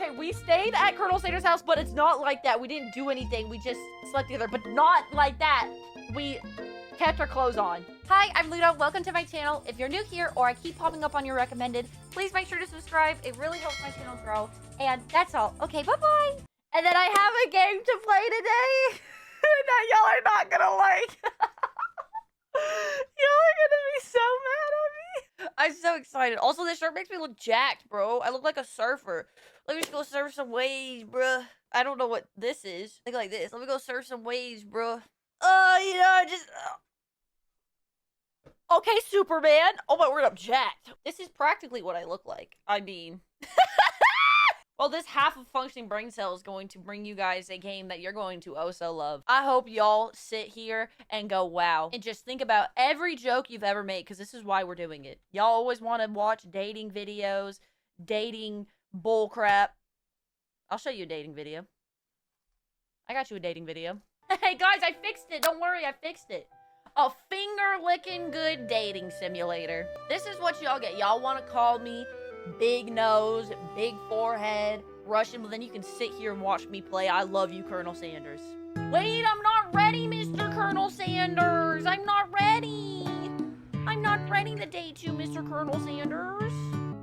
Okay, we stayed at Colonel Sanders' house, but it's not like that. We didn't do anything. We just slept together, but not like that. We kept our clothes on. Hi, I'm Ludo. Welcome to my channel. If you're new here or I keep popping up on your recommended, please make sure to subscribe. It really helps my channel grow. And that's all. Okay, bye-bye. And then I have a game to play today that y'all are not gonna like. Y'all are gonna be so mad at me. I'm so excited. Also, this shirt makes me look jacked, bro. I look like a surfer. Let me just go surf some waves, bruh. I don't know what this is. Think like this. Let me go surf some waves, bruh. Okay, Superman. Oh my word, I'm jacked. This is practically what I look like. I mean... Well, this half of functioning brain cell is going to bring you guys a game that you're going to oh so love. I hope y'all sit here and go, wow. And just think about every joke you've ever made, because this is why we're doing it. Y'all always want to watch dating videos, dating bullcrap. I'll show you a dating video. I got you a dating video. Hey guys, I fixed it. Don't worry, I fixed it. A finger-licking good dating simulator. This is what y'all get. Y'all want to call me big nose, big forehead, Russian, but then you can sit here and watch me play I Love You, Colonel Sanders. Wait, I'm not ready, Mr. Colonel Sanders. I'm not ready. I'm not ready to date you, Mr. Colonel Sanders.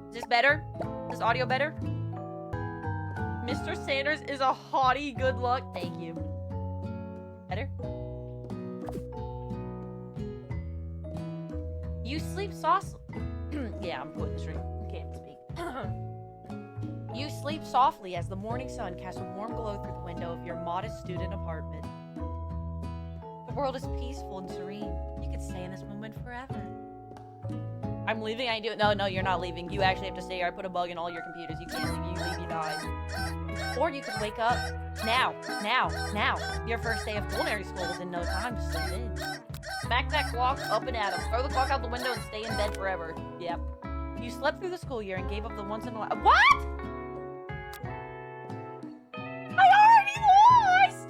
Is this better? Is this audio better? Mr. Sanders is a hottie. Good luck. Thank you. Better? You sleep softly. Yeah, I'm quitting the stream. Can't even speak. You sleep softly as the morning sun casts a warm glow through the window of your modest student apartment. The world is peaceful and serene. You could stay in this moment forever. I'm leaving. I do. No, you're not leaving. You actually have to stay here. I put a bug in all your computers. You can't leave. You leave, you die. Or you could wake up now. Your first day of culinary school is in no time. Just sleep in. Smack that clock up and at him. Throw the clock out the window and stay in bed forever. Yep. You slept through the school year and gave up the once in a life. What? I already lost!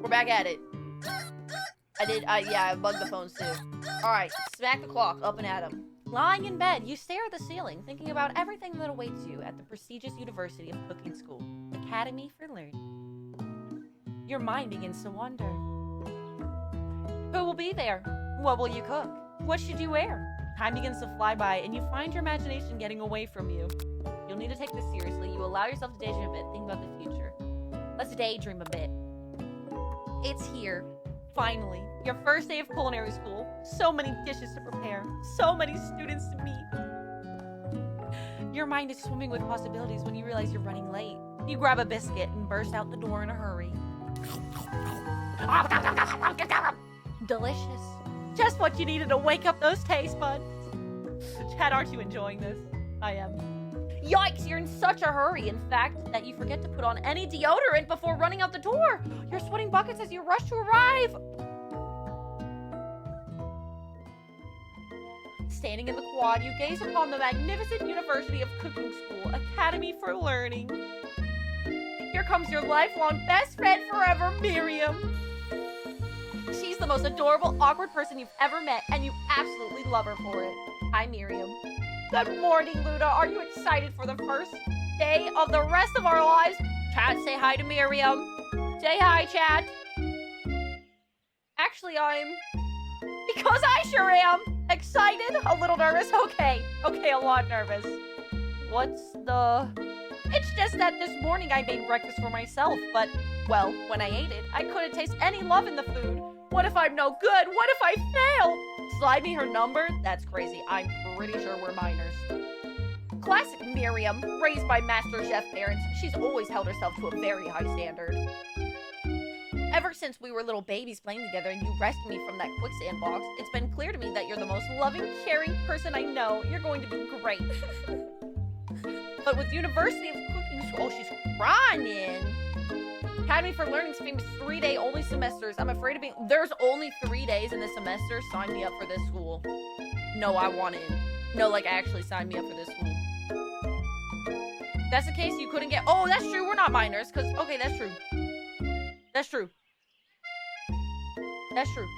We're back at it. I bugged the phones too. Alright, smack the clock up and at him. Lying in bed, you stare at the ceiling, thinking about everything that awaits you at the prestigious University of Cooking School, Academy for Learning. Your mind begins to wander. Who will be there? What will you cook? What should you wear? Time begins to fly by, and you find your imagination getting away from you. You'll need to take this seriously. You allow yourself to daydream a bit. Think about the future. Let's daydream a bit. It's here. Finally, your first day of culinary school. So many dishes to prepare. So many students to meet. Your mind is swimming with possibilities when you realize you're running late. You grab a biscuit and burst out the door in a hurry. Delicious. Just what you needed to wake up those taste buds. Chad, aren't you enjoying this? I am. Yikes, you're in such a hurry, in fact, that you forget to put on any deodorant before running out the door. You're sweating buckets as you rush to arrive. Standing in the quad, you gaze upon the magnificent University of Cooking School, Academy for Learning. Here comes your lifelong best friend forever, Miriam. She's the most adorable, awkward person you've ever met, and you absolutely love her for it. Hi, Miriam. Good morning, Luda. Are you excited for the first day of the rest of our lives? Chad, say hi to Miriam. Say hi, Chad. Actually, because I sure am. Excited? A little nervous? Okay, a lot nervous. It's just that this morning I made breakfast for myself, but, well, when I ate it, I couldn't taste any love in the food. What if I'm no good? What if I fail? Slide me her number? That's crazy. I'm pretty sure we're minors. Classic Miriam, raised by Master Chef parents, she's always held herself to a very high standard. Ever since we were little babies playing together and you rescued me from that quicksand box, it's been clear to me that you're the most loving, caring person I know. You're going to be great. But with University of Cooking School, she's crying. Academy for Learning's famous 3-day only semesters. I'm afraid of being... There's only 3 days in this semester. Sign me up for this school. No, I want in. No, like, actually sign me up for this school. That's the case, you couldn't get... Oh, that's true, we're not minors, because... Okay, that's true. That's true. That's true.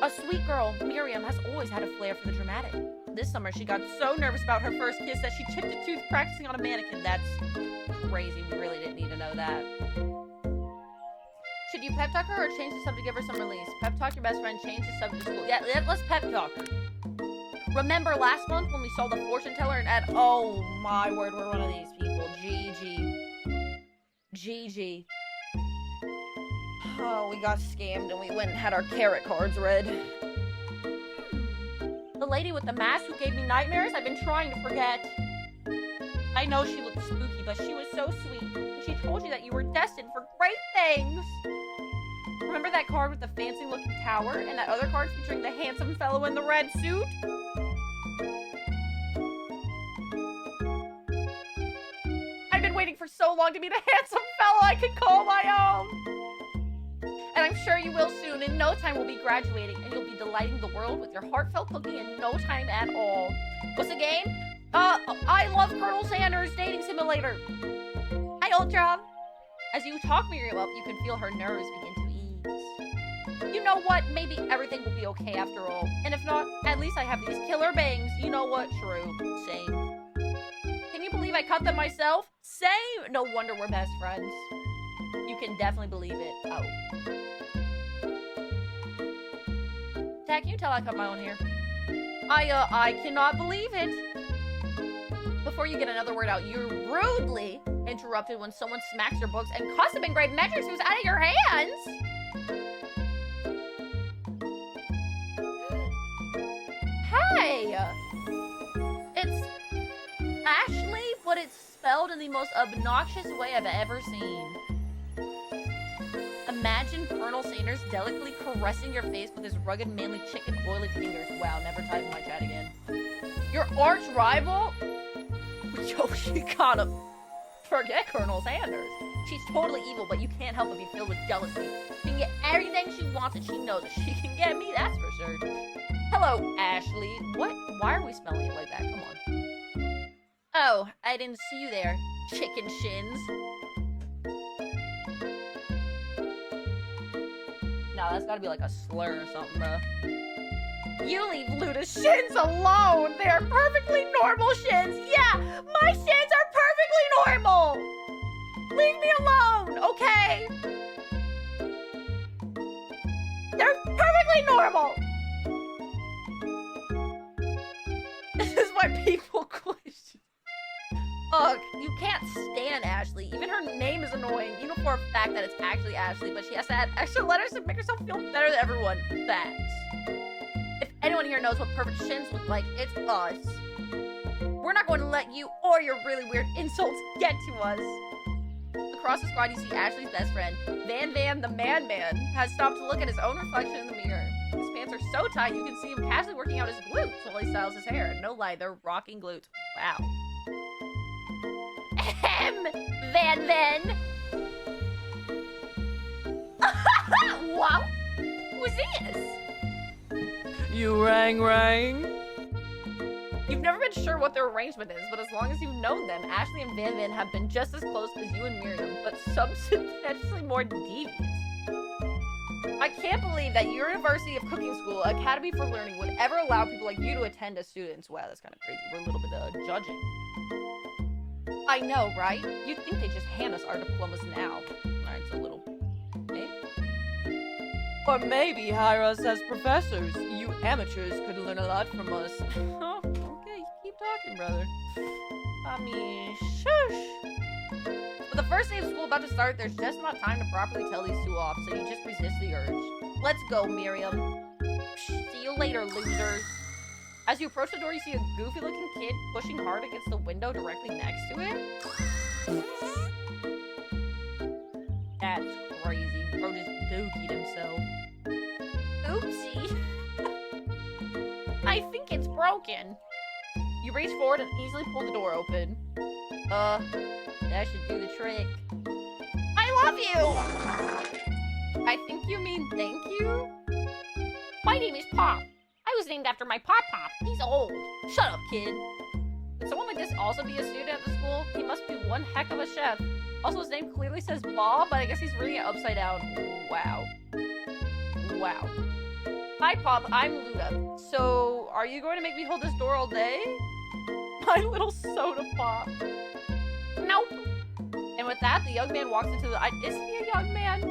A sweet girl, Miriam, has always had a flair for the dramatic. This summer, she got so nervous about her first kiss that she chipped a tooth practicing on a mannequin. That's crazy. We really didn't need to know that. Should you pep talk her or change the subject, give her some release? Pep talk your best friend, change the subject to school. Yeah, let's pep talk her. Remember last month when we saw the fortune teller and Ed? Oh my word, we're one of these people. GG. Oh, we got scammed and we went and had our carrot cards read. The lady with the mask who gave me nightmares, I've been trying to forget. I know she looked spooky, but she was so sweet. And she told you that you were destined for great things. Remember that card with the fancy-looking tower? And that other card featuring the handsome fellow in the red suit? I've been waiting for so long to meet a handsome fellow I could call my own. And I'm sure you will soon. In no time, we'll be graduating, and you'll be delighting the world with your heartfelt cooking in no time at all. What's the game? I love Colonel Sanders Dating Simulator. Hi, Ultra. As you talk Miriam up, you can feel her nerves begin to ease. You know what? Maybe everything will be okay after all. And if not, at least I have these killer bangs. You know what? True. Same. Can you believe I cut them myself? Same. No wonder we're best friends. You can definitely believe it. Oh. Dad, can you tell I cut my own hair? I cannot believe it. Before you get another word out, you're rudely interrupted when someone smacks your books and custom engraved metrics was out of your hands. Hey! It's Ashley, but it's spelled in the most obnoxious way I've ever seen. Imagine Colonel Sanders delicately caressing your face with his rugged, manly, chicken, oily fingers. Wow, never type in my chat again. Your arch rival? Yo, she gotta forget Colonel Sanders. She's totally evil, but you can't help but be filled with jealousy. She can get everything she wants, and she knows that she can get me, that's for sure. Hello, Ashley. What? Why are we spelling it like that? Come on. Oh, I didn't see you there, chicken shins. No, that's gotta be like a slur or something, bro. You leave Luda's shins alone! They're perfectly normal shins! Yeah! My shins are perfectly normal! Leave me alone, okay? They're perfectly normal! This is why people question. Ugh, you can't stand Ashley. Even her name is annoying. You know for a fact that it's actually Ashley, but she has to add extra letters to make herself feel better than everyone. Facts. If anyone here knows what perfect shins look like, it's us. We're not going to let you or your really weird insults get to us. Across the squad, you see Ashley's best friend, Van the Man, has stopped to look at his own reflection in the mirror. His pants are so tight, you can see him casually working out his glutes while he styles his hair. No lie, they're rocking glutes. Wow. Ahem, Van. Wow. Who's this? You rang. You've never been sure what their arrangement is, but as long as you've known them, Ashley and Van have been just as close as you and Miriam, but substantially more devious. I can't believe that University of Cooking School Academy for Learning would ever allow people like you to attend as students. Wow, that's kind of crazy. We're a little bit judging. I know, right? You'd think they just hand us our diplomas now. Alright, it's a little... Eh? Or maybe hire us as professors. You amateurs could learn a lot from us. Oh, okay, keep talking, brother. I mean, shush. With the first day of school about to start, there's just not time to properly tell these two off, so you just resist the urge. Let's go, Miriam. See you later, losers. As you approach the door, you see a goofy-looking kid pushing hard against the window directly next to it. That's crazy. Bro just dookied himself. Oopsie. I think it's broken. You reach forward and easily pull the door open. That should do the trick. I love you! I think you mean thank you? My name is Pop. I was named after my Pop. He's old. Shut up, kid. Could someone like this also be a student at the school? He must be one heck of a chef. Also, his name clearly says Bob, but I guess he's reading it upside down. Wow. Wow. Hi, Pop. I'm Luda. So, are you going to make me hold this door all day? My little soda pop. Nope. And with that, the young man walks into the... is he a young man?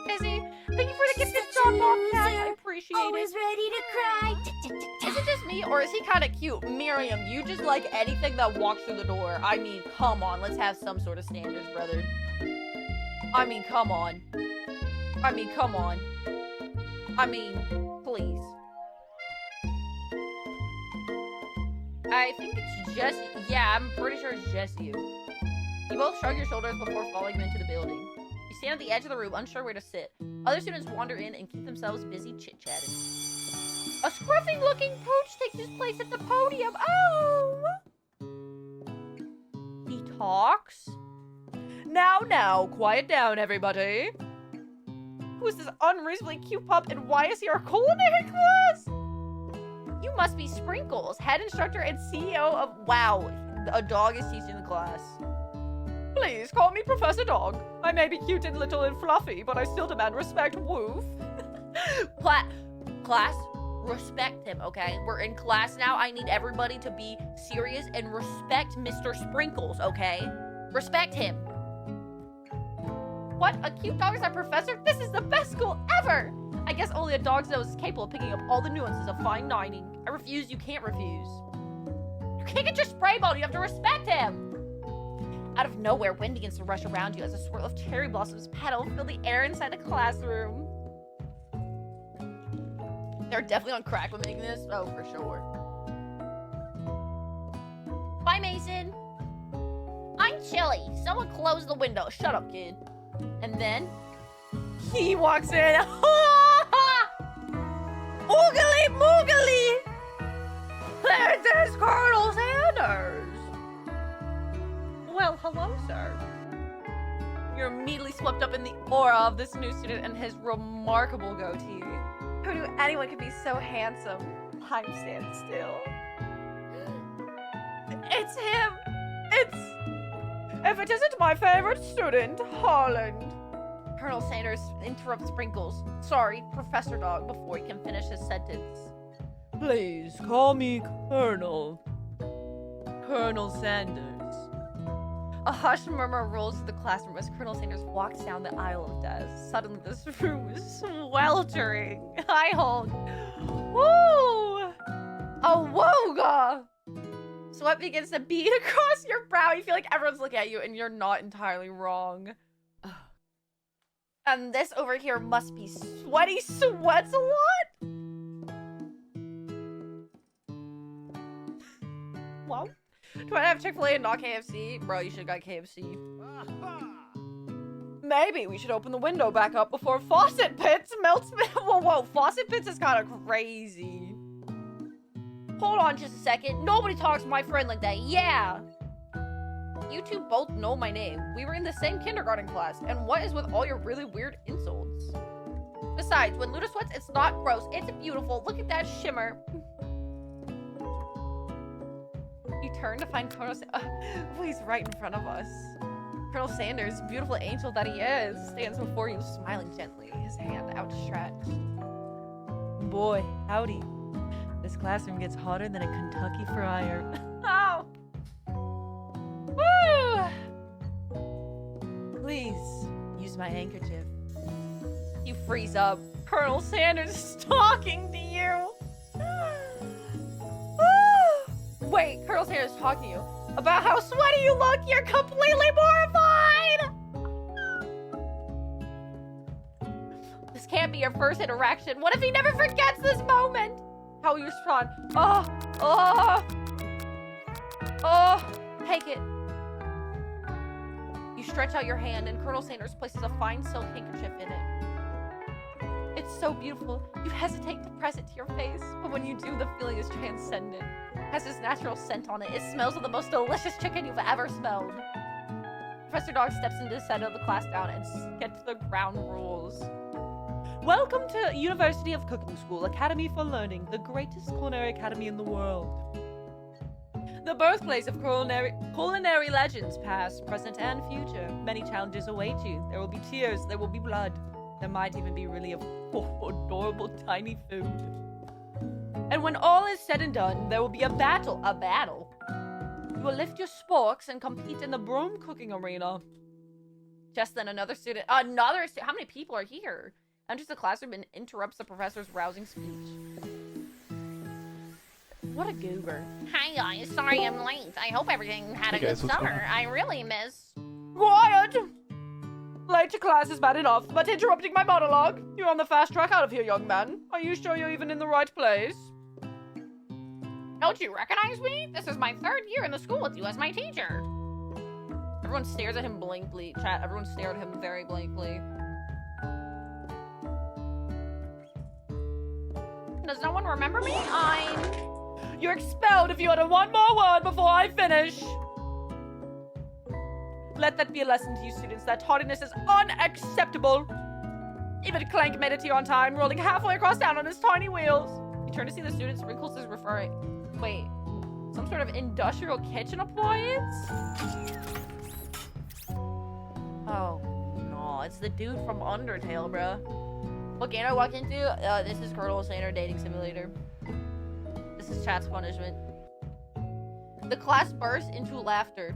Is he? Thank you for the gift of John Bobcat. I appreciate Always it. ready to cry. Is it just me, or is he kind of cute? Miriam, you just like anything that walks through the door. I mean, come on. Let's have some sort of standards, brother. I mean, come on. I mean, come on. I mean, please. I think it's just... yeah, I'm pretty sure it's just you. You both shrug your shoulders before following him into the building. You stand at the edge of the room, unsure where to sit. Other students wander in and keep themselves busy chit-chatting. A scruffy-looking pooch takes his place at the podium. Oh! He talks. Now, quiet down, everybody. Who is this unreasonably cute pup, and why is he our culinary class? You must be Sprinkles, head instructor and CEO of... wow, a dog is teaching the class. Please, call me Professor Dog. I may be cute and little and fluffy, but I still demand respect, woof. Class, respect him, okay? We're in class now. I need everybody to be serious and respect Mr. Sprinkles, okay? Respect him. What? A cute dog is our professor? This is the best school ever! I guess only a dog's nose is capable of picking up all the nuances of fine dining. I refuse, you can't refuse. You can't get your spray bottle, you have to respect him! Out of nowhere, wind begins to rush around you as a swirl of cherry blossoms petal fill the air inside the classroom. They're definitely on crack when making this. Oh, for sure. Bye, Mason. I'm chilly. Someone close the window. Shut up, kid. And then he walks in. Oogly moogly! There's Colonel Sanders. Well, hello, sir. You're immediately swept up in the aura of this new student and his remarkable goatee. Who knew anyone could be so handsome? I'm standing still. It's him! If it isn't my favorite student, Holland. Colonel Sanders interrupts Sprinkles. Sorry, Professor Dog, before he can finish his sentence. Please, call me Colonel. Colonel Sanders. A hushed murmur rolls through the classroom as Colonel Sanders walks down the aisle of desks. Suddenly, this room is sweltering. I hold. Woo! A wooga! Sweat begins to bead across your brow. You feel like everyone's looking at you, and you're not entirely wrong. And this over here must be Sweaty Sweats a lot? Well, do I have Chick-fil-A and not KFC? Bro, you should've got KFC. Maybe we should open the window back up before Faucet Pits melts. Whoa, Faucet Pits is kind of crazy. Hold on just a second. Nobody talks to my friend like that. Yeah. You two both know my name. We were in the same kindergarten class. And what is with all your really weird insults? Besides, when Luda sweats, it's not gross. It's beautiful. Look at that shimmer. You turn to find Colonel he's right in front of us. Colonel Sanders, beautiful angel that he is, stands before you, smiling gently, his hand outstretched. Boy, howdy. This classroom gets hotter than a Kentucky fryer. Oh! Woo! Please, use my handkerchief. You freeze up. Colonel Sanders is talking to you. Wait, Colonel Sanders is talking to you about how sweaty you look. You're completely mortified. This can't be your first interaction. What if he never forgets this moment? How will you respond? Take it. You stretch out your hand and Colonel Sanders places a fine silk handkerchief in it. It's so beautiful. You hesitate to press it to your face, but when you do, the feeling is transcendent. It has this natural scent on it. It smells of the most delicious chicken you've ever smelled. Professor Dog steps into the center of the class down and gets the ground rules. Welcome to University of Cooking School, Academy for Learning, the greatest culinary academy in the world. The birthplace of culinary legends, past, present, and future. Many challenges await you. There will be tears, there will be blood. There might even be really adorable tiny food. And when all is said and done, there will be a battle. A battle. You will lift your sporks and compete in the broom cooking arena. Just then another student, how many people are here? Enters the classroom and interrupts the professor's rousing speech. What a goober. Hi guys, sorry I'm late. I hope everything had a good summer. I really miss... Quiet! Late to class is bad enough, but interrupting my monologue? You're on the fast track out of here, young man. Are you sure you're even in the right place? Don't you recognize me? This is my 3rd year in the school with you as my teacher. Everyone stares at him blankly. Chat, everyone stared at him very blankly. Does no one remember me? You're expelled if you utter one more word before I finish. Let that be a lesson to you students that tardiness is unacceptable. Even Clank made it here on time, rolling halfway across town on his tiny wheels. You turn to see the students. Wrinkles is referring. Wait, some sort of industrial kitchen appliance? Oh, no, it's the dude from Undertale, bruh. What game I walked into? This is Colonel Sanders dating simulator. This is chat's punishment. The class bursts into laughter.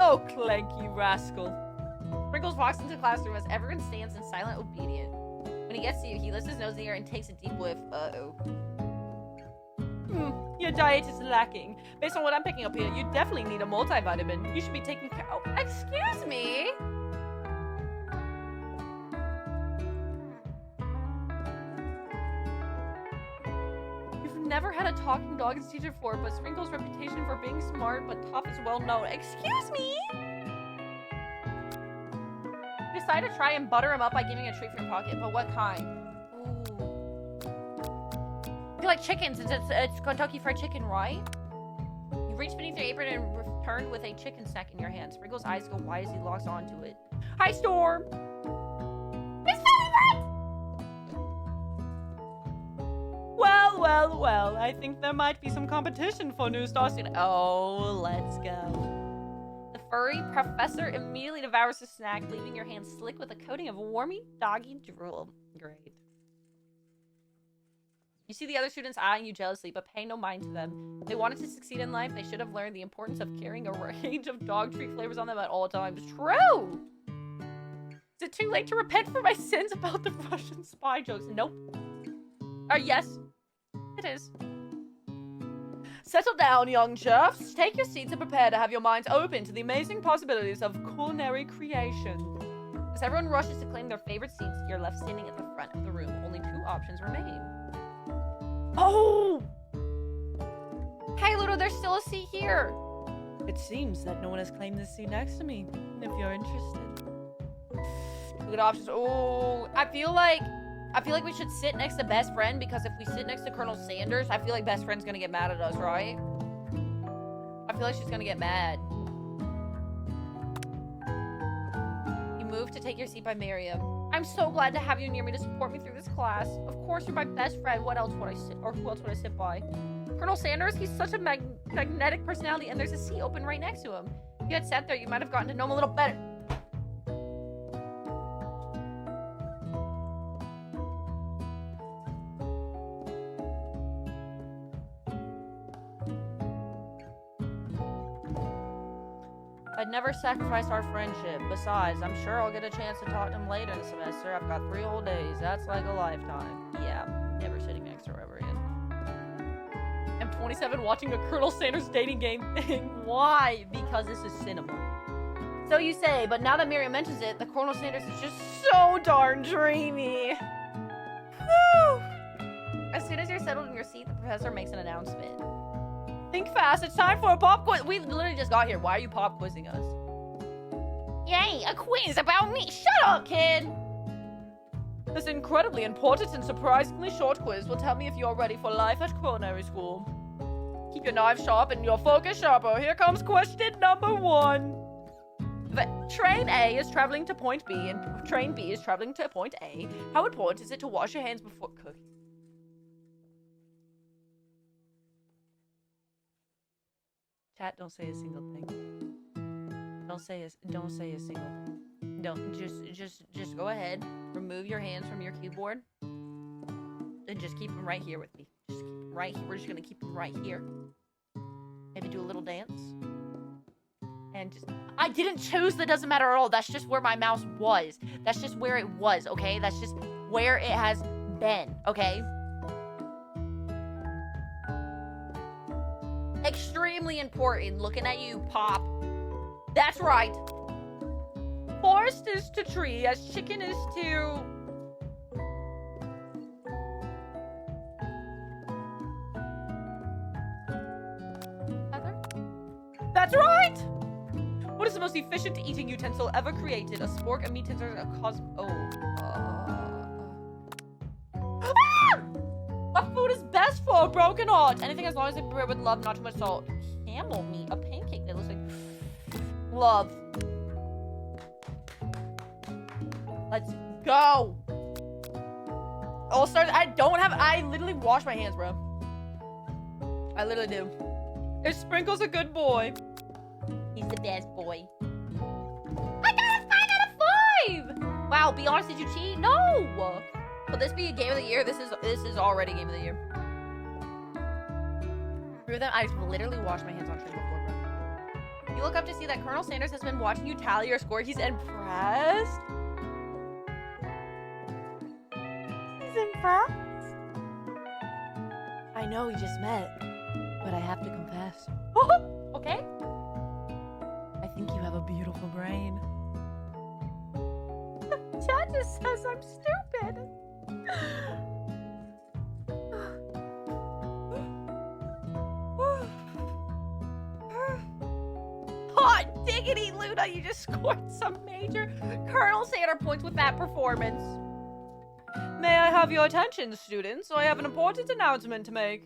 Oh, Clank, you rascal. Sprinkles walks into the classroom as everyone stands in silent obedience. When he gets to you, he lifts his nose in the air and takes a deep whiff. Uh-oh. Your diet is lacking. Based on what I'm picking up here, you definitely need a multivitamin. You should be taking care— Oh, excuse me? Never had a talking dog as teacher before, but Sprinkle's reputation for being smart but tough is well known. Excuse me? You decide to try and butter him up by giving a treat from your pocket, but what kind? Ooh. You like chicken since it's Kentucky Fried Chicken, right? You reach beneath your apron and return with a chicken snack in your hand. Sprinkle's eyes go wide as he locks onto it. Hi, Storm! It's favorite! Well, I think there might be some competition for new star student. Oh, let's go. The furry professor immediately devours the snack, leaving your hand slick with a coating of warmy doggy drool. Great. You see the other students eyeing you jealously, but pay no mind to them. If they wanted to succeed in life, they should have learned the importance of carrying a range of dog treat flavors on them at all times. True! Is it too late to repent for my sins about the Russian spy jokes? Nope. Yes. It is. Settle down, young chefs. Take your seats and prepare to have your minds open to the amazing possibilities of culinary creation. As everyone rushes to claim their favorite seats, you're left standing at the front of the room. Only 2 options remain. Oh! Hey, Ludo, there's still a seat here. It seems that no one has claimed this seat next to me, if you're interested. Good options. Oh, I feel like we should sit next to best friend, because if we sit next to Colonel Sanders, I feel like best friend's gonna get mad at us, right? I feel like she's gonna get mad. You move to take your seat by Miriam. I'm so glad to have you near me to support me through this class. Of course, you're my best friend. What else would I sit, or who else would I sit by? Colonel Sanders, he's such a magnetic personality, and there's a seat open right next to him. If you had sat there, you might have gotten to know him a little better. I'd never sacrifice our friendship. Besides, I'm sure I'll get a chance to talk to him later in the semester. I've got 3 whole days. That's like a lifetime. Yeah, never sitting next to her ever again. I'm 27 watching a Colonel Sanders dating game thing. Why? Because this is cinema. So you say, but now that Miriam mentions it, the Colonel Sanders is just so darn dreamy. Whew. As soon as you're settled in your seat, the professor makes an announcement. Think fast, it's time for a pop quiz. We literally just got here. Why are you pop quizzing us? Yay, a quiz about me. Shut up, kid. This incredibly important and surprisingly short quiz will tell me if you're ready for life at culinary school. Keep your knife sharp and your focus sharper. Here comes question number 1. Train A is traveling to point B and train B is traveling to point A. How important is it to wash your hands before cooking? Chat, don't say a single thing. Don't say a single thing. Don't just go ahead. Remove your hands from your keyboard. And just keep them right here with me. Just keep them right here. We're just gonna keep them right here. Maybe do a little dance. And just... I didn't choose the doesn't matter at all. That's just where my mouse was. That's just where it was, okay? That's just where it has been, okay? Extremely important. Looking at you, Pop. That's right. Forest is to tree as chicken is to... Heather? That's right! What is the most efficient eating utensil ever created? A spork, a meat tensor, a Ah! What food is best for a broken heart? Anything as long as it's prepared with love, not too much salt. Camel meat, a pancake that looks like... Love. Let's go. All stars. I literally wash my hands, bro. I literally do. If Sprinkle's a good boy. He's the best boy. I got a 5 out of 5. Wow, be honest, did you cheat? No. Will this be a game of the year? This is already game of the year. Agree with them? I literally washed my hands on train before, bro. You look up to see that Colonel Sanders has been watching you tally your score. He's impressed. He's impressed. I know we just met, but I have to confess. Okay? I think you have a beautiful brain. Chat just says I'm stupid. Hot diggity, Luna, you just scored some major Colonel Sanders points with that performance. May I have your attention, students? I have an important announcement to make.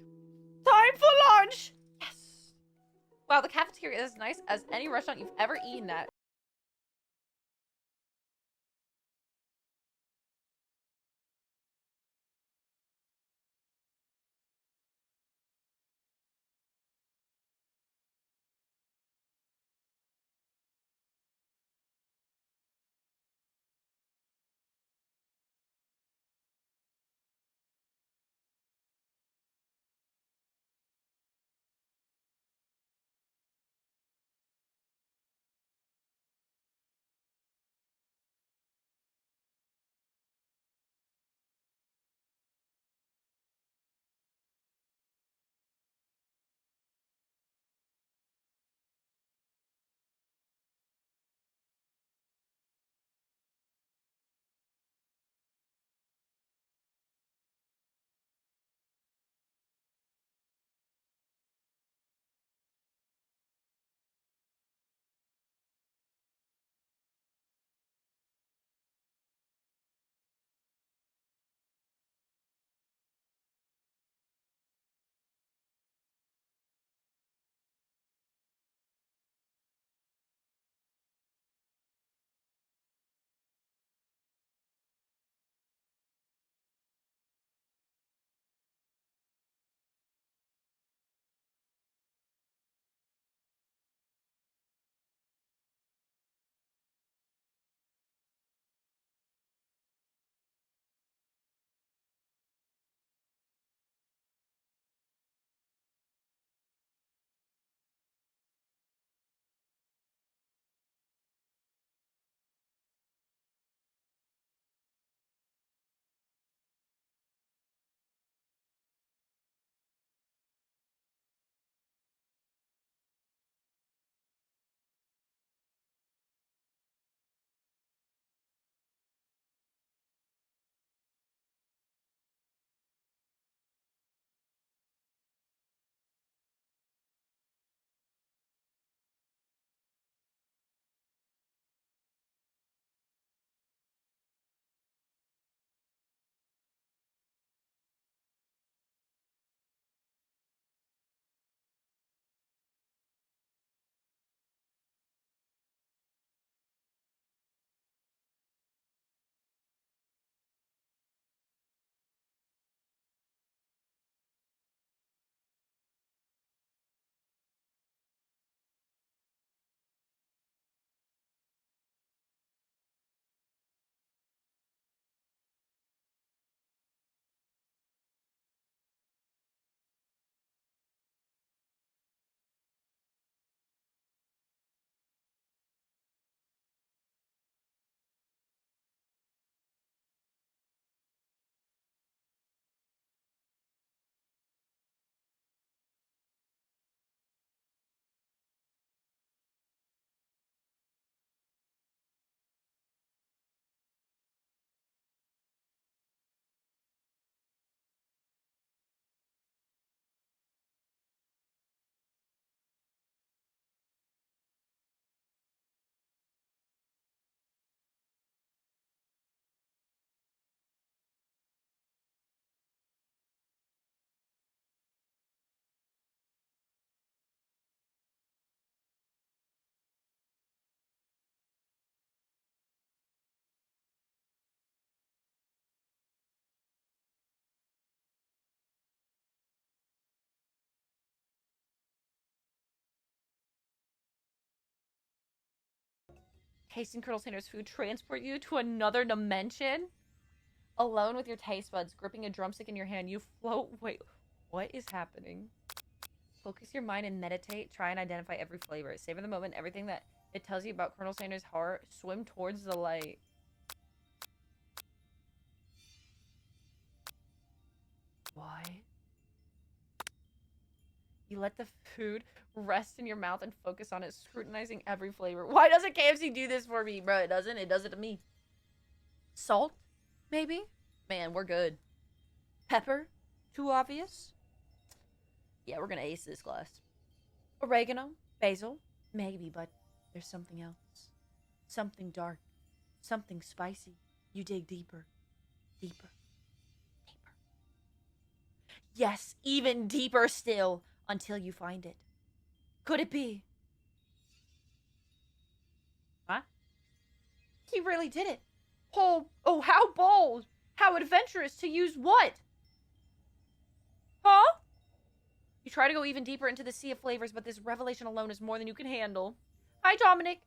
Time for lunch! Yes! Wow, the cafeteria is as nice as any restaurant you've ever eaten at. tasting Colonel Sanders' food transport you to another dimension? Alone with your taste buds, gripping a drumstick in your hand, you float. Wait, what is happening? Focus your mind and meditate. Try and identify every flavor. Savor the moment. Everything that it tells you about Colonel Sanders' heart. Swim towards the light. Why? You let the food rest in your mouth and focus on it, scrutinizing every flavor. Why doesn't KFC do this for me, bro? It doesn't. It does it to me. Salt? Maybe? Man, we're good. Pepper? Too obvious? Yeah, we're gonna ace this class. Oregano? Basil? Maybe, but there's something else. Something dark. Something spicy. You dig deeper. Deeper. Deeper. Yes, even deeper still, until you find it. Could it be? Huh? He really did it. Oh, how bold! How adventurous to use what? Huh? You try to go even deeper into the sea of flavors, but this revelation alone is more than you can handle. Hi, Dominic!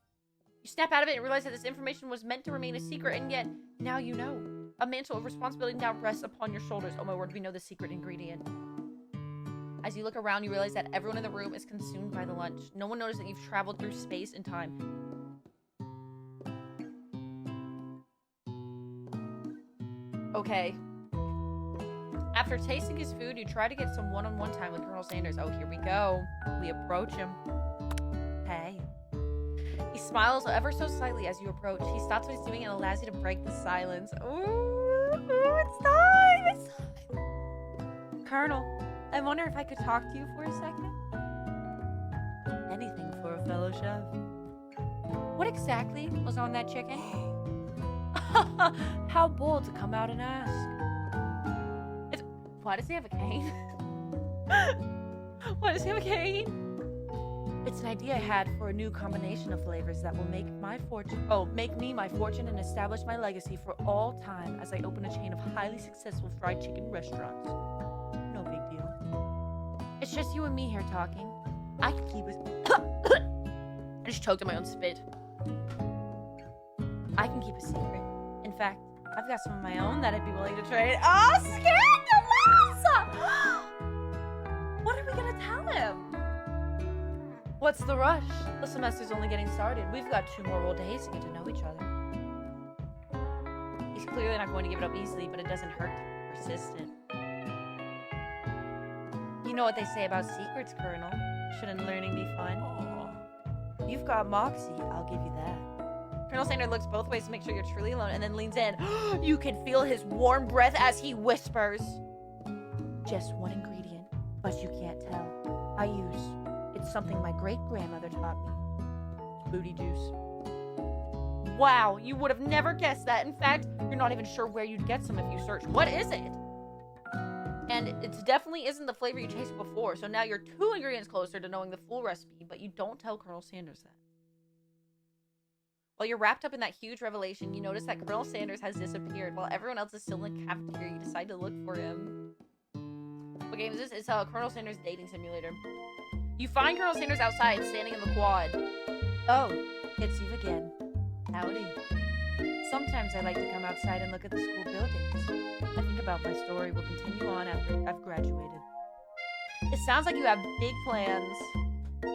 You snap out of it and realize that this information was meant to remain a secret, and yet, now you know. A mantle of responsibility now rests upon your shoulders. Oh my word, we know the secret ingredient. As you look around, you realize that everyone in the room is consumed by the lunch. No one noticed that you've traveled through space and time. Okay. After tasting his food, you try to get some one-on-one time with Colonel Sanders. Oh, here we go. We approach him. Hey. He smiles ever so slightly as you approach. He stops what he's doing and allows you to break the silence. Ooh, it's time! It's time! Colonel, I wonder if I could talk to you for a second? Anything for a fellow chef. What exactly was on that chicken? How bold to come out and ask. Why does he have a cane? Why does he have a cane? It's an idea I had for a new combination of flavors that will make my fortune. Oh, make me my fortune and establish my legacy for all time as I open a chain of highly successful fried chicken restaurants. No big deal. It's just you and me here talking. I can keep it. I just choked on my own spit. I can keep a secret. In fact, I've got some of my own that I'd be willing to trade. Oh, scandalous! What are we gonna tell him? What's the rush? The semester's only getting started. We've got 2 more whole days to get to know each other. He's clearly not going to give it up easily, but it doesn't hurt to be persistent. You know what they say about secrets, Colonel. Shouldn't learning be fun? Aww. You've got moxie, I'll give you that. Colonel Sanders looks both ways to make sure you're truly alone and then leans in. You can feel his warm breath as he whispers. Just one ingredient, but you can't tell. I use. It's something my great-grandmother taught me. Booty juice. Wow, you would have never guessed that. In fact, you're not even sure where you'd get some if you search. What is it? And it definitely isn't the flavor you tasted before, so now you're 2 ingredients closer to knowing the full recipe, but you don't tell Colonel Sanders that. While you're wrapped up in that huge revelation, you notice that Colonel Sanders has disappeared. While everyone else is still in the cafeteria, you decide to look for him. What game is this? It's Colonel Sanders Dating Simulator. You find Colonel Sanders outside, standing in the quad. Oh, it's you again. Howdy. Sometimes I like to come outside and look at the school buildings. I think about my story will continue on after I've graduated. It sounds like you have big plans.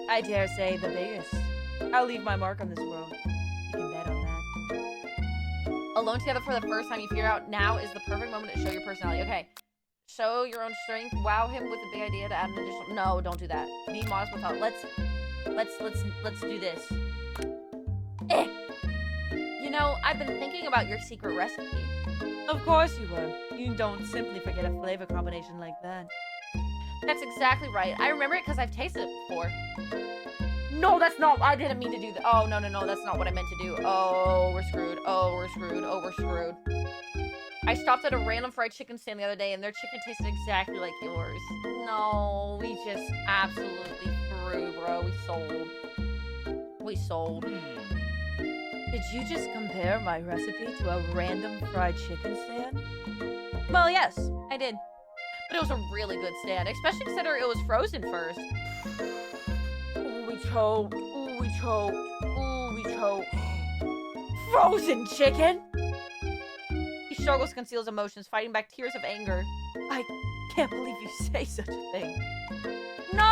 I dare say the biggest. I'll leave my mark on this world. You can bet on that. Alone together for the first time, you figure out now is the perfect moment to show your personality. Okay. Show your own strength. Wow him with a big idea to add an additional. No, don't do that. Be modest with thought. Let's do this. Eh. You know, I've been thinking about your secret recipe. Of course you were. You don't simply forget a flavor combination like that. That's exactly right. I remember it because I've tasted it before. No, that's not. I didn't mean to do that. Oh, no. That's not what I meant to do. Oh, we're screwed. Oh, we're screwed. I stopped at a random fried chicken stand the other day, and their chicken tasted exactly like yours. No, we just absolutely threw, bro. We sold. Did you just compare my recipe to a random fried chicken stand? Well, yes, I did. But it was a really good stand, especially considering it was frozen first. Ooh, we choked. Frozen chicken? He struggles to conceal his emotions, fighting back tears of anger. I can't believe you say such a thing. No!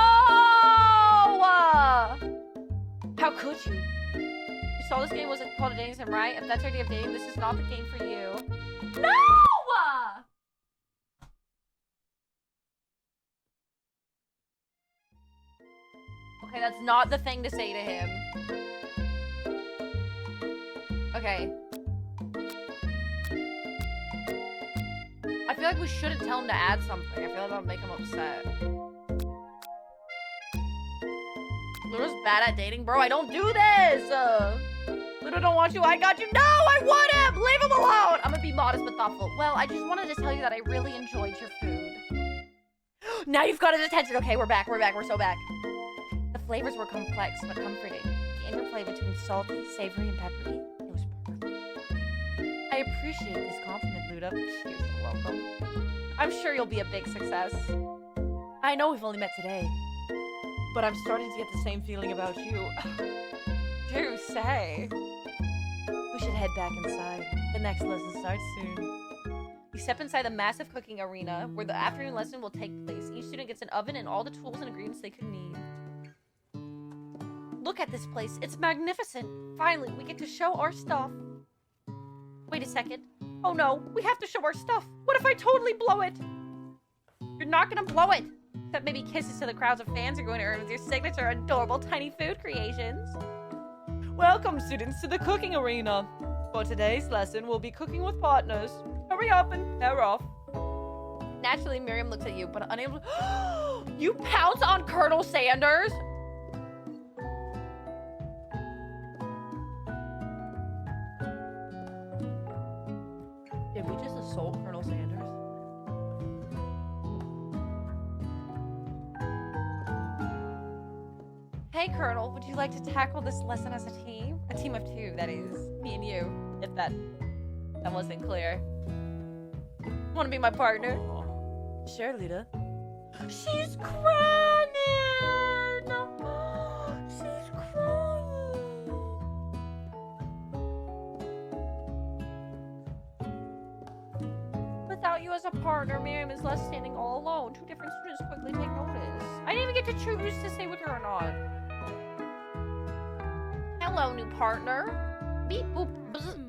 How could you? You saw this game wasn't called a dating sim, right? If that's your idea of dating, this is not the game for you. No! Okay, that's not the thing to say to him. Okay. I feel like we shouldn't tell him to add something. I feel like that'll make him upset. Luda's bad at dating, bro. I don't do this! Luda don't want you. I got you. No, I want him! Leave him alone! I'm gonna be modest but thoughtful. Well, I just wanted to tell you that I really enjoyed your food. Now you've got his attention. Okay, we're back. We're so back. The flavors were complex but comforting. The interplay between salty, savory, and peppery. It was perfect. I appreciate this compliment, Luda. You're so welcome. I'm sure you'll be a big success. I know we've only met today, but I'm starting to get the same feeling about you. Do say. We should head back inside. The next lesson starts soon. You step inside the massive cooking arena where the afternoon lesson will take place. Each student gets an oven and all the tools and ingredients they could need. Look at this place. It's magnificent. Finally, we get to show our stuff. Wait a second. Oh no, we have to show our stuff. What if I totally blow it? You're not gonna blow it. Except maybe kisses to the crowds of fans you're going to earn with your signature adorable tiny food creations. Welcome, students, to the cooking arena. For today's lesson, we'll be cooking with partners. Hurry up and pair off. Naturally, Miriam looks at you, but unable to... You pounce on Colonel Sanders? Did we just assault Colonel Sanders? Hey, Colonel, would you like to tackle this lesson as a team? A team of two, that is. Me and you, if that wasn't clear. Want to be my partner? Sure, Luda. She's crying! She's crying! Without you as a partner, Miriam is left standing all alone. Two different students quickly take notice. I didn't even get to choose to stay with her or not. Hello, new partner. Beep boop bzz.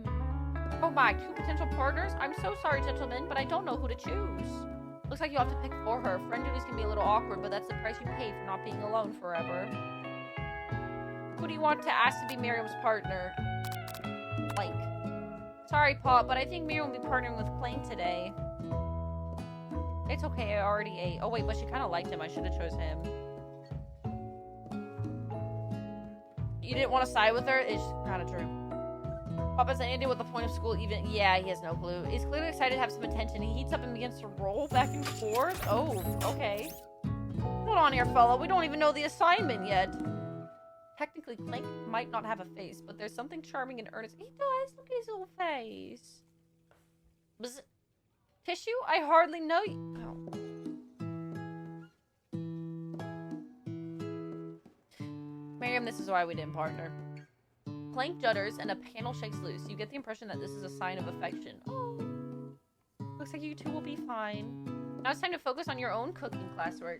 Oh my, two potential partners? I'm so sorry, gentlemen, but I don't know who to choose. Looks like you have to pick for her. Friend duties can be a little awkward, but that's the price you pay for not being alone forever. Who do you want to ask to be Miriam's partner? Plank. Sorry, Pop, but I think Miriam will be partnering with Plank today. It's okay, I already ate. Oh wait, but she kind of liked him. I should have chose him. You didn't want to side with her? It's kind of true. Pop has any idea what the point of school even... Yeah, he has no clue. He's clearly excited to have some attention. He heats up and begins to roll back and forth. Oh, okay. Hold on here, fella. We don't even know the assignment yet. Technically, Plank might not have a face, but there's something charming and earnest. He does. Look at his little face. Bzz. Tissue? I hardly know you. Oh. Miriam, this is why we didn't partner. Plank judders and a panel shakes loose. You get the impression that this is a sign of affection. Oh. Looks like you two will be fine. Now it's time to focus on your own cooking classwork.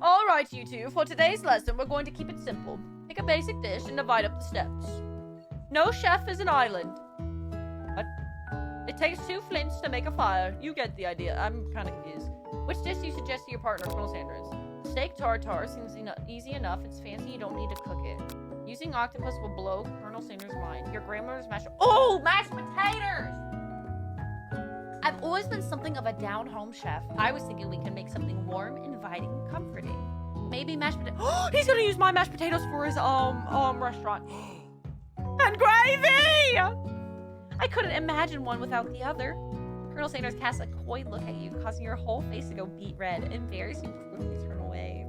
Alright, you two. For today's lesson, we're going to keep it simple. Pick a basic dish and divide up the steps. No chef is an island. What? It takes 2 flints to make a fire. You get the idea. I'm kind of confused. Which dish do you suggest to your partner, Colonel Sanders? Steak tartare seems easy enough. It's fancy. You don't need to cook it. Using octopus will blow Colonel Sanders' mind. Your grandmother's mashed... Oh, mashed potatoes! I've always been something of a down-home chef. I was thinking we can make something warm, inviting, and comforting. Maybe mashed potatoes... Oh, he's gonna use my mashed potatoes for his, restaurant. And gravy! I couldn't imagine one without the other. Colonel Sanders casts a coy look at you, causing your whole face to go beet red. Embarrassed, you quickly turn away.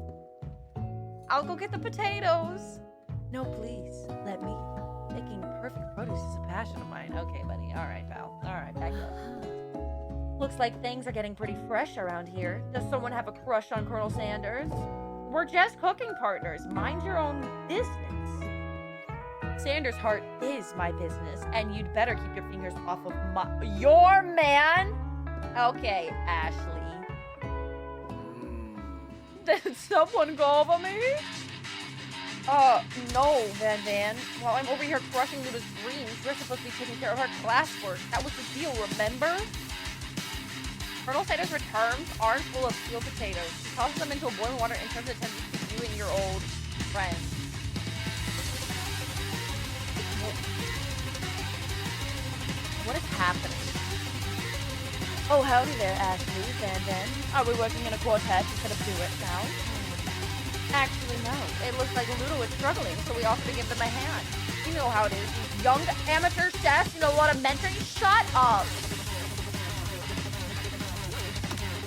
I'll go get the potatoes. No, please, let me. Making perfect produce is a passion of mine. Okay, buddy. All right, pal. All right, back up. Looks like things are getting pretty fresh around here. Does someone have a crush on Colonel Sanders? We're just cooking partners. Mind your own business. Sanders' heart is my business, and you'd better keep your fingers off of your man? Okay, Ashley. Did someone go over me? No, Van Van. While I'm over here crushing Luda's dreams, you're supposed to be taking care of her classwork. That was the deal, remember? Colonel Sanders returns, arms full of peeled potatoes. He tosses them into a boiling water and turns attention to you and your old friend. What is happening? Oh, howdy there, Ashley, Van Van. Are we working in a quartet instead of duet now? Actually, no. It looks like Ludo is struggling, so we offered to give them a hand. You know how it is. These young amateur chefs, you know a lot of mentoring. Shut up!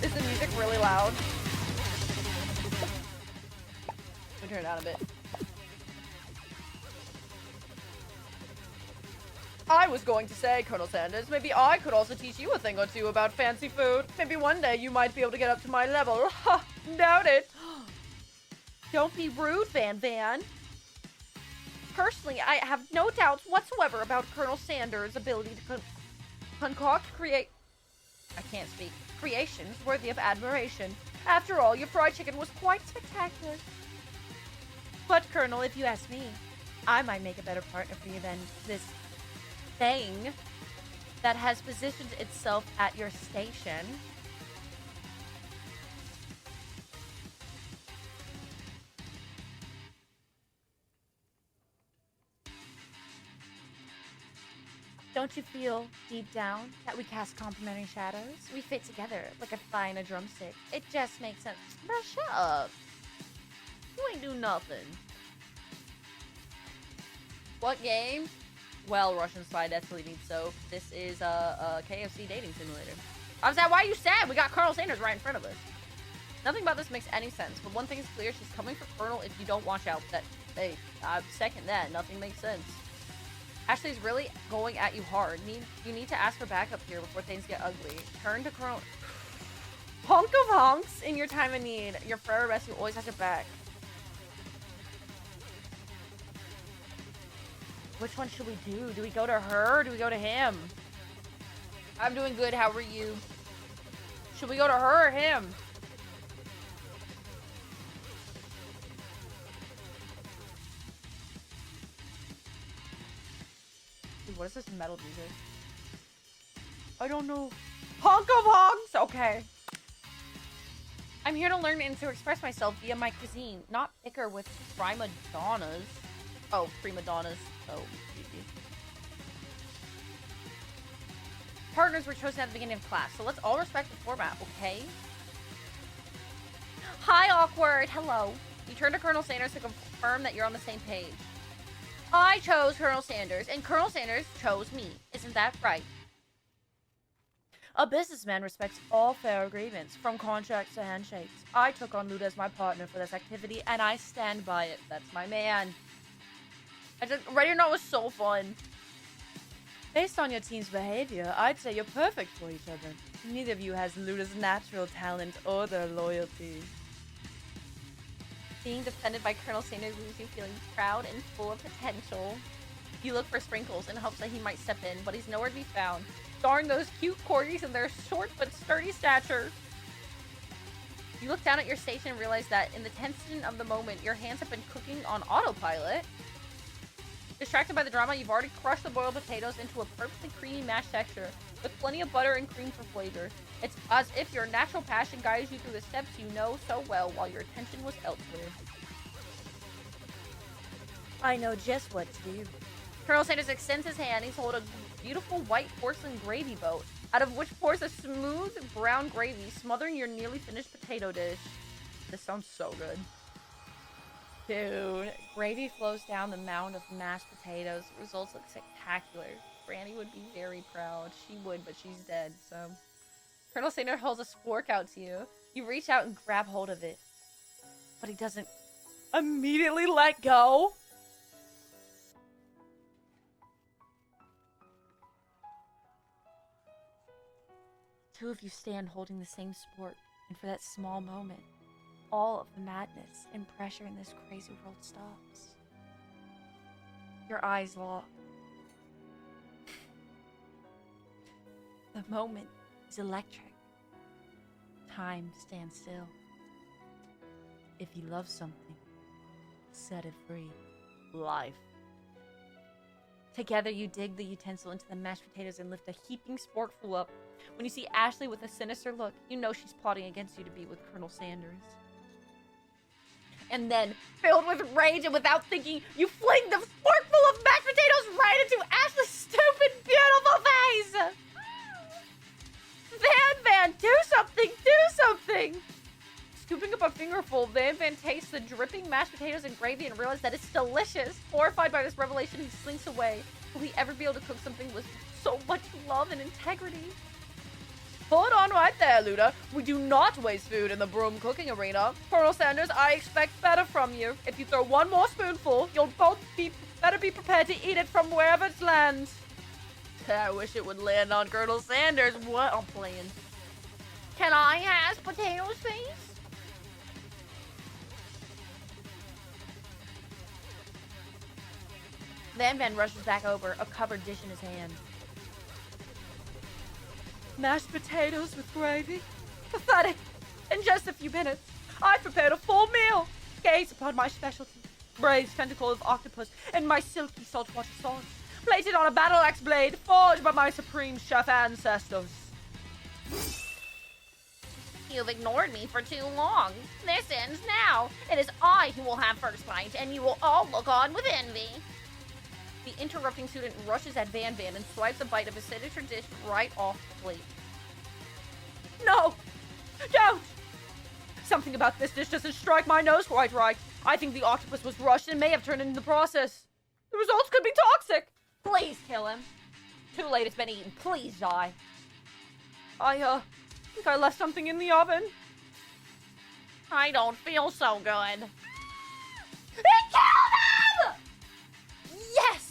Is the music really loud? Let me turn it down a bit. I was going to say, Colonel Sanders, maybe I could also teach you a thing or two about fancy food. Maybe one day you might be able to get up to my level. Ha! Doubt it. Don't be rude, Van Van. Personally, I have no doubts whatsoever about Colonel Sanders' ability to concoct, creations worthy of admiration. After all, your fried chicken was quite spectacular. But, Colonel, if you ask me, I might make a better partner for you than this thing that has positioned itself at your station. Don't you feel deep down that we cast complementary shadows? We fit together like a fly and a drumstick. It just makes sense. Bro, shut up. You ain't do nothing. What game? Well, Russian spy desperately needs soap. This is a KFC dating simulator. I was like, why are you sad? We got Colonel Sanders right in front of us. Nothing about this makes any sense, but one thing is clear, she's coming for Colonel if you don't watch out. Hey, I second that. Nothing makes sense. Ashley's really going at you hard. You need to ask for backup here before things get ugly. Turn to Colonel... Honk of honks in your time of need. Your forever rescue always has your back. Which one should we do? Do we go to her or do we go to him? I'm doing good. How are you? Should we go to her or him? Dude, what is this metal music? I don't know. Honk of honks! Okay. I'm here to learn and to express myself via my cuisine, not bicker with prima donnas. Oh, prima donnas. Oh, easy. Partners were chosen at the beginning of class, so let's all respect the format, okay? Hi, awkward. Hello. You turn to Colonel Sanders to confirm that you're on the same page. I chose Colonel Sanders, and Colonel Sanders chose me. Isn't that right? A businessman respects all fair agreements, from contracts to handshakes. I took on Luda as my partner for this activity, and I stand by it. That's my man. Ready or Not was so fun. Based on your team's behavior, I'd say you're perfect for each other. Neither of you has Luda's natural talent or their loyalty. Being defended by Colonel Sanders leaves you feeling proud and full of potential. You look for Sprinkles in hopes that he might step in, but he's nowhere to be found. Darn those cute corgis and their short but sturdy stature. You look down at your station and realize that in the tension of the moment, your hands have been cooking on autopilot. Distracted by the drama, you've already crushed the boiled potatoes into a perfectly creamy mashed texture, with plenty of butter and cream for flavor. It's as if your natural passion guides you through the steps you know so well while your attention was elsewhere. I know just what to do. Colonel Sanders extends his hand. He's holding a beautiful white porcelain gravy boat, out of which pours a smooth brown gravy, smothering your nearly finished potato dish. This sounds so good. Dude, gravy flows down the mound of mashed potatoes. The results look spectacular. Granny would be very proud. She would, but she's dead, so... Colonel Sanders holds a spork out to you. You reach out and grab hold of it. But he doesn't immediately let go. Two of you stand holding the same spork, and for that small moment, all of the madness and pressure in this crazy world stops. Your eyes lock. The moment is electric. Time stands still. If you love something, set it free. Life. Together you dig the utensil into the mashed potatoes and lift a heaping sporkful up. When you see Ashley with a sinister look, you know she's plotting against you to be with Colonel Sanders. And then, filled with rage and without thinking, you fling the sporkful of mashed potatoes right into Ashley's stupid, beautiful face! Van, do something! Do something! Scooping up a fingerful, Van tastes the dripping mashed potatoes and gravy and realizes that it's delicious. Horrified by this revelation, he slinks away. Will he ever be able to cook something with so much love and integrity? Hold on right there, Luda. We do not waste food in the broom cooking arena. Colonel Sanders, I expect better from you. If you throw one more spoonful, you'll both better be prepared to eat it from wherever it lands. I wish it would land on Colonel Sanders. What a plan. Can I have potatoes, please? Van rushes back over, a covered dish in his hand. Mashed potatoes with gravy? Pathetic. In just a few minutes, I prepared a full meal. Gaze upon my specialty. Braised tentacle of octopus and my silky saltwater sauce. Plated on a battle axe blade forged by my supreme chef ancestors. You've ignored me for too long. This ends now. It is I who will have first bite, and you will all look on with envy. The interrupting student rushes at Van and swipes a bite of his signature dish right off the plate. No! Don't! Something about this dish doesn't strike my nose quite right. I think the octopus was rushed and may have turned in the process. The results could be toxic. Please kill him. Too late, it's been eaten. Please die. I think I left something in the oven. I don't feel so good. It killed him! Yes!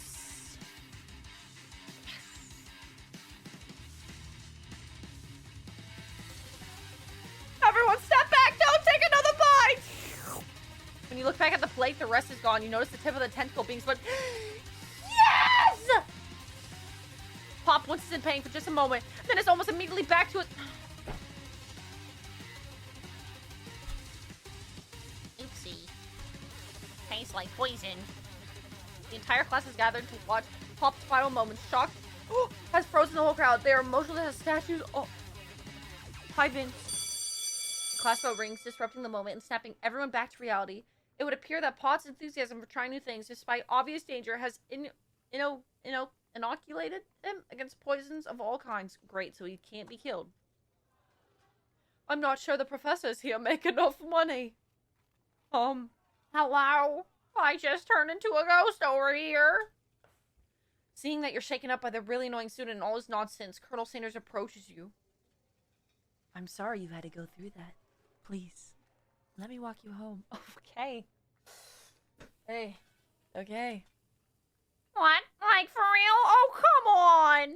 Everyone step back! Don't take another bite! When you look back at the plate, the rest is gone. You notice the tip of the tentacle being split. Yes! Pop once it's in pain for just a moment, then it's almost immediately back to it. Oopsie. Tastes like poison. The entire class is gathered to watch Pop's final moments. Shocked has frozen the whole crowd. They are motionless as statues. Oh. Hi, Vince. The class bell rings, disrupting the moment and snapping everyone back to reality. It would appear that Pot's enthusiasm for trying new things, despite obvious danger, has inoculated him against poisons of all kinds. Great, so he can't be killed. I'm not sure the professors here make enough money. Hello? I just turned into a ghost over here. Seeing that you're shaken up by the really annoying student and all his nonsense, Colonel Sanders approaches you. I'm sorry you had to go through that. Please, let me walk you home. Okay. Hey. Okay. What? Like for real? Oh, come on!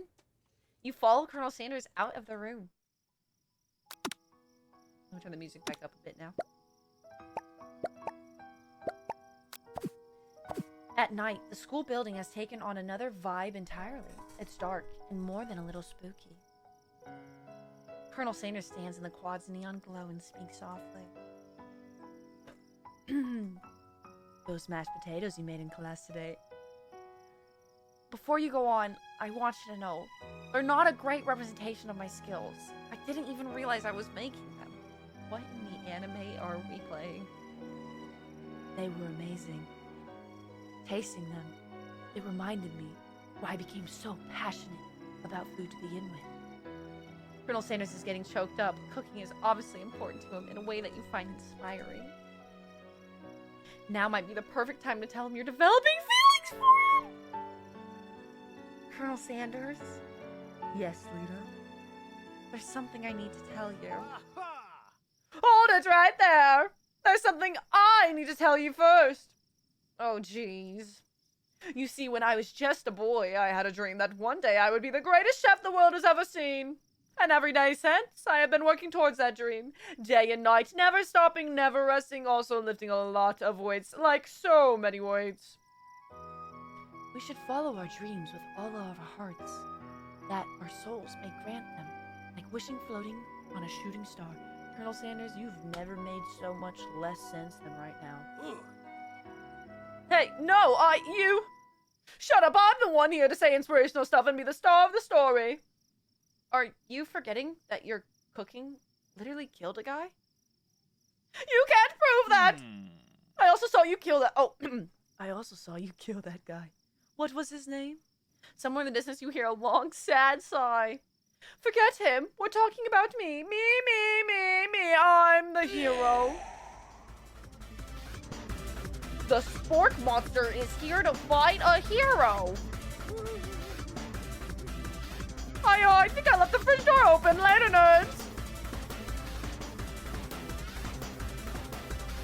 You follow Colonel Sanders out of the room. Let me turn the music back up a bit now. At night, the school building has taken on another vibe entirely. It's dark and more than a little spooky. Colonel Sanders stands in the quad's neon glow and speaks softly. Those mashed potatoes you made in class today. Before you go on, I want you to know, they're not a great representation of my skills. I didn't even realize I was making them. What in the anime are we playing? They were amazing. Tasting them, it reminded me why I became so passionate about food to begin with. Colonel Sanders is getting choked up. Cooking is obviously important to him in a way that you find inspiring. Now might be the perfect time to tell him you're developing feelings for him! Colonel Sanders? Yes, Lita? There's something I need to tell you. Hold it right there! There's something I need to tell you first! Oh, jeez. You see, when I was just a boy, I had a dream that one day I would be the greatest chef the world has ever seen. And every day since, I have been working towards that dream. Day and night, never stopping, never resting, also lifting a lot of weights, like so many weights. We should follow our dreams with all of our hearts, that our souls may grant them, like wishing floating on a shooting star. Colonel Sanders, you've never made so much less sense than right now. Hey, no, you! Shut up, I'm the one here to say inspirational stuff and be the star of the story! Are you forgetting that your cooking literally killed a guy? You can't prove that! I also saw you kill that- oh, I also saw you kill that guy. What was his name? Somewhere in the distance you hear a long, sad sigh. Forget him. We're talking about me. Me. I'm the hero. The spork monster is here to fight a hero. I think I left the fridge door open. Later, nerds.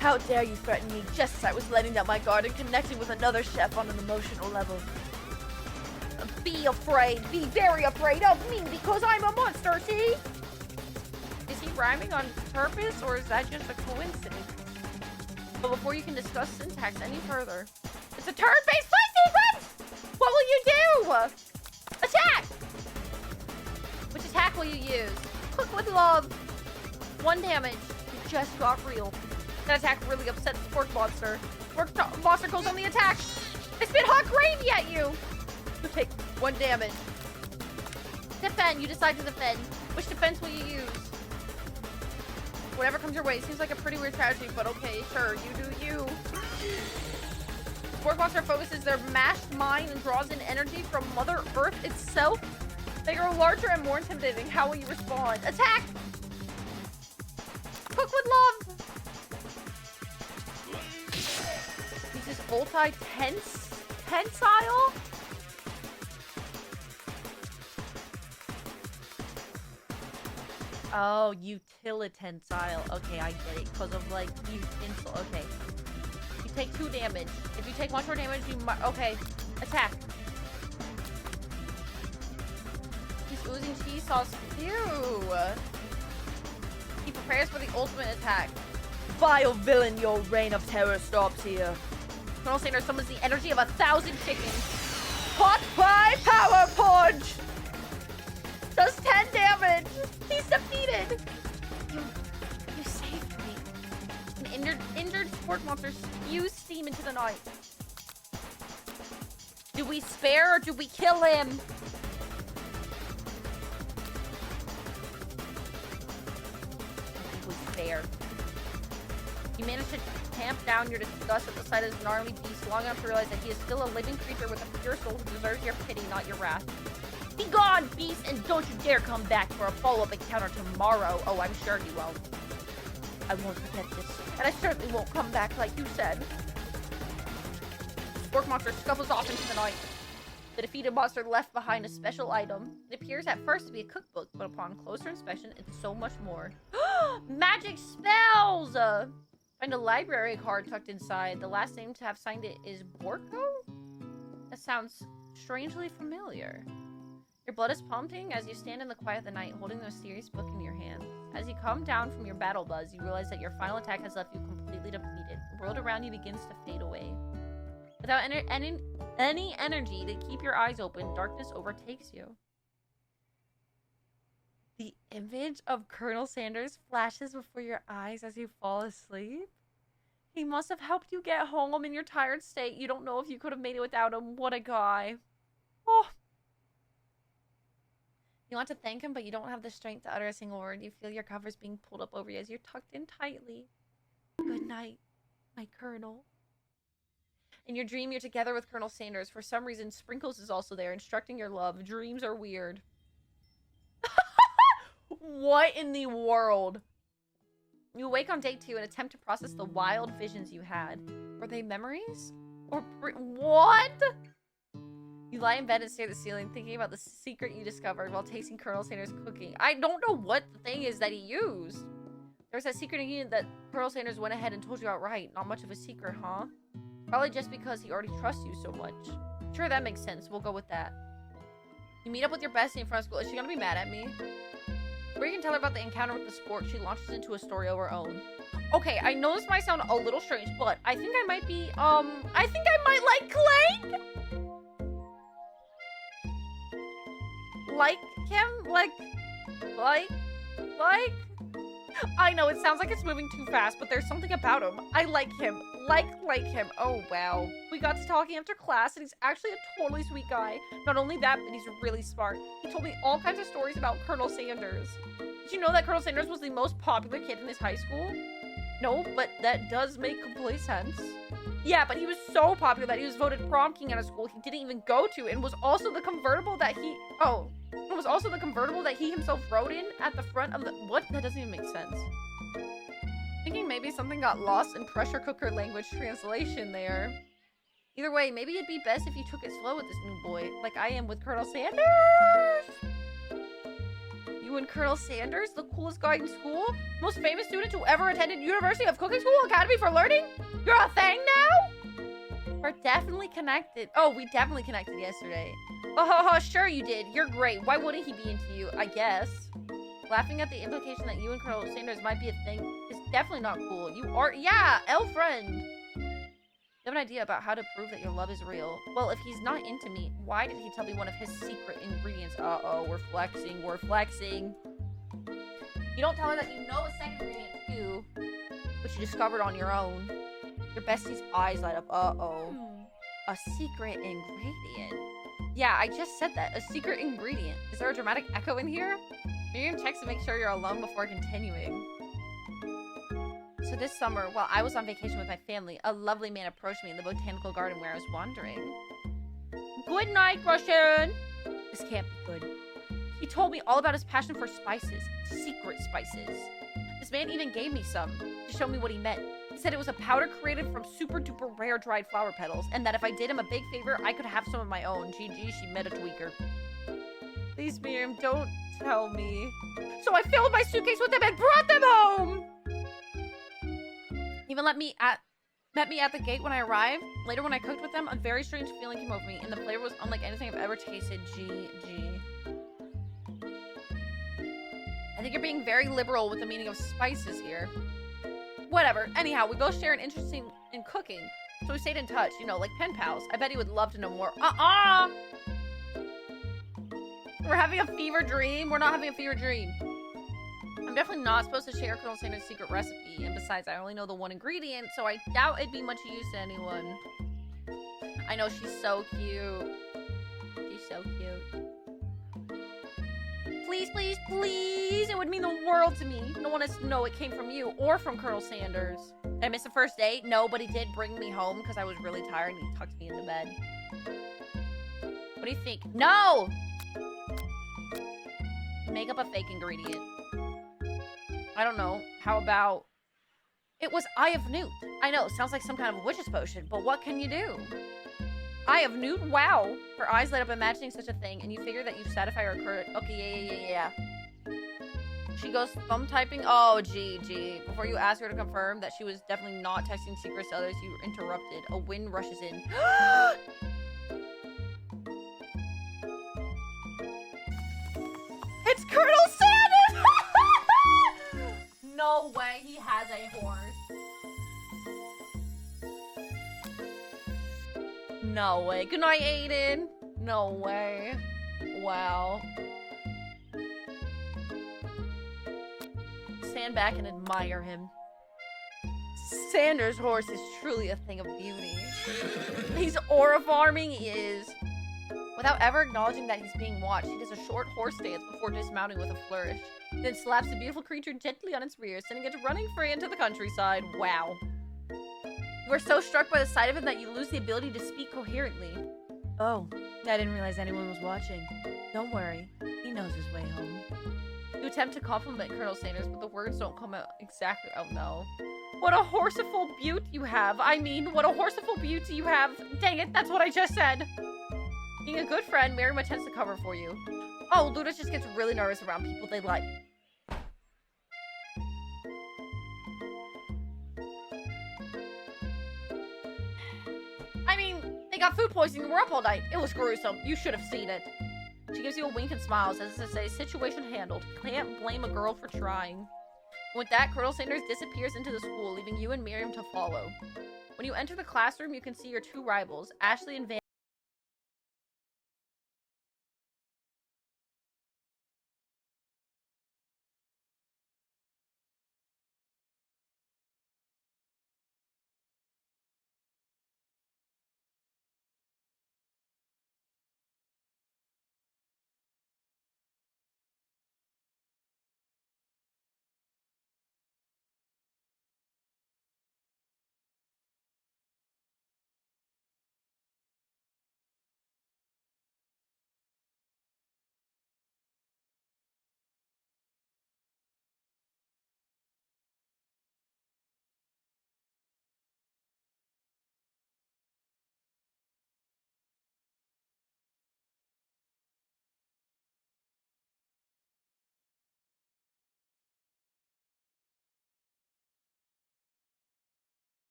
How dare you threaten me just as I was letting down my guard and connecting with another chef on an emotional level. Be afraid. Be very afraid of me because I'm a monster, see? Is he rhyming on purpose or is that just a coincidence? But before you can discuss syntax any further, it's a turn-based play sequence! What will you do? Attack! Which attack will you use? Cook with love. 1 damage. You just got real. That attack really upset the spork monster. Spork monster goes on the attack. I spit hot gravy at you. You take 1 damage. Defend. You decide to defend. Which defense will you use? Whatever comes your way. Seems like a pretty weird strategy, but okay, sure. You do you. Spork monster focuses their mashed mind and draws in energy from Mother Earth itself. They grow larger and more intimidating. How will you respond? Attack! Cook with love! Uses tensile? Oh, utilitensile. Okay, I get it. Because of, like, utensil. Okay. You take 2 damage. If you take much more damage, you might... Okay. Attack. He's oozing cheese sauce. Ew. He prepares for the ultimate attack. Vile villain, your reign of terror stops here. Colonel Sanders summons the energy of 1,000 chickens. Hot pie power punch! Does 10 damage. He's defeated. You saved me. An injured spork monster spews steam into the night. Do we spare or do we kill him? I think we spare. You managed to tamp down your disgust at the sight of this gnarly beast long enough to realize that he is still a living creature with a pure soul who deserves your pity, not your wrath. Be gone, beast, and don't you dare come back for a follow-up encounter tomorrow. Oh, I'm sure you won't. I won't forget this, and I certainly won't come back like you said. The spork monster scuffles off into the night. The defeated monster left behind a special item. It appears at first to be a cookbook, but upon closer inspection, it's so much more. Magic spells! Find a library card tucked inside. The last name to have signed it is Borko? That sounds strangely familiar. Your blood is pumping as you stand in the quiet of the night, holding the mysterious book in your hand. As you come down from your battle buzz, you realize that your final attack has left you completely depleted. The world around you begins to fade away. Without any energy to keep your eyes open, darkness overtakes you. The image of Colonel Sanders flashes before your eyes as you fall asleep. He must have helped you get home in your tired state. You don't know if you could have made it without him. What a guy. Oh. You want to thank him, but you don't have the strength to utter a single word. You feel your covers being pulled up over you as you're tucked in tightly. Good night, my Colonel. In your dream, you're together with Colonel Sanders. For some reason, Sprinkles is also there, instructing your love. Dreams are weird. What in the world? You awake on day 2 and attempt to process the wild visions you had. Were they memories? Or what? You lie in bed and stare at the ceiling, thinking about the secret you discovered while tasting Colonel Sanders' cooking. I don't know what the thing is that he used. There's that secret ingredient that Colonel Sanders went ahead and told you outright. Not much of a secret, huh? Probably just because he already trusts you so much. Sure, that makes sense. We'll go with that. You meet up with your bestie in front of school. Is she gonna be mad at me? Or you can tell her about the encounter with the spork. She launches into a story of her own. Okay, I know this might sound a little strange, but I think I might be, I think I might like Clank! like him? Like... I know, it sounds like it's moving too fast, but there's something about him. I like him. Like him. Oh, wow. We got to talking after class, and he's actually a totally sweet guy. Not only that, but he's really smart. He told me all kinds of stories about Colonel Sanders. Did you know that Colonel Sanders was the most popular kid in his high school? No, but that does make complete sense. Yeah, but he was so popular that he was voted prom king at a school he didn't even go to, and was also the convertible that he... Oh. It was also the convertible that he himself rode in at the front of the... What? That doesn't even make sense. Thinking maybe something got lost in pressure cooker language translation there. Either way, maybe it'd be best if you took it slow with this new boy, like I am with Colonel Sanders. You and Colonel Sanders, the coolest guy in school? Most famous student who ever attended University of Cooking School Academy for Learning? You're a thing now? We're definitely connected. Oh, we definitely connected yesterday. Oh, sure you did. You're great. Why wouldn't he be into you? I guess. Laughing at the implication that you and Colonel Sanders might be a thing is definitely not cool. You are, yeah, L friend. You have an idea about how to prove that your love is real. Well, if he's not into me, why did he tell me one of his secret ingredients? Uh-oh, we're flexing. You don't tell her that you know a second ingredient too, but you discovered on your own. Your bestie's eyes light up. Uh-oh. A secret ingredient. Yeah, I just said that. A secret ingredient. Is there a dramatic echo in here? Miriam checks to make sure you're alone before continuing. So this summer, while I was on vacation with my family, a lovely man approached me in the botanical garden where I was wandering. Good night, Russian! This can't be good. He told me all about his passion for spices. Secret spices. This man even gave me some to show me what he meant. He said it was a powder created from super duper rare dried flower petals, and that if I did him a big favor, I could have some of my own. GG, she met a tweaker. Please, Miriam, don't tell me. So I filled my suitcase with them and brought them home! Even met me at the gate when I arrived. Later, when I cooked with them, a very strange feeling came over me, and the flavor was unlike anything I've ever tasted. GG. I think you're being very liberal with the meaning of spices here. Whatever. Anyhow, we both share an interest in cooking, so we stayed in touch, you know, like pen pals. I bet he would love to know more. We're having a fever dream. We're not having a fever dream. I'm definitely not supposed to share Colonel Sanders' secret recipe, and besides, I only know the one ingredient, so I doubt it'd be much use to anyone. I know, she's so cute. She's so cute. Please, please, please! It would mean the world to me. No one has to know it came from you or from Colonel Sanders. Did I miss the first date? No, but he did bring me home because I was really tired and he tucked me into bed. What do you think? No! Make up a fake ingredient. I don't know. How about... It was Eye of Newt. I know, sounds like some kind of witch's potion, but what can you do? Eye of Newt? Wow. Her eyes light up imagining such a thing, and you figure that you satisfy her current... Okay, yeah. She goes thumb typing. Oh, gee. Before you ask her to confirm that she was definitely not texting secrets to others, you were interrupted. A wind rushes in. It's Colonel Sanders! No way, he has a horse. No way. Good night, Aiden. No way. Wow. Stand back and admire him. Sanders' horse is truly a thing of beauty. He's aura farming, he is. Without ever acknowledging that he's being watched, he does a short horse dance before dismounting with a flourish. Then slaps the beautiful creature gently on its rear, sending it running free into the countryside. Wow. You are so struck by the sight of him that you lose the ability to speak coherently. Oh, I didn't realize anyone was watching. Don't worry, he knows his way home. You attempt to compliment Colonel Sanders, but the words don't come out exactly. Oh no. What a horseful beaut you have. I mean, what a horseful beauty you have. Dang it, that's what I just said. Being a good friend, Miriam attempts to cover for you. Oh, Ludus just gets really nervous around people they like. I mean, they got food poisoning and were up all night. It was gruesome. You should have seen it. She gives you a wink and smiles as to say, situation handled. Can't blame a girl for trying. With that, Colonel Sanders disappears into the school, leaving you and Miriam to follow. When you enter the classroom, you can see your two rivals, Ashley and Van.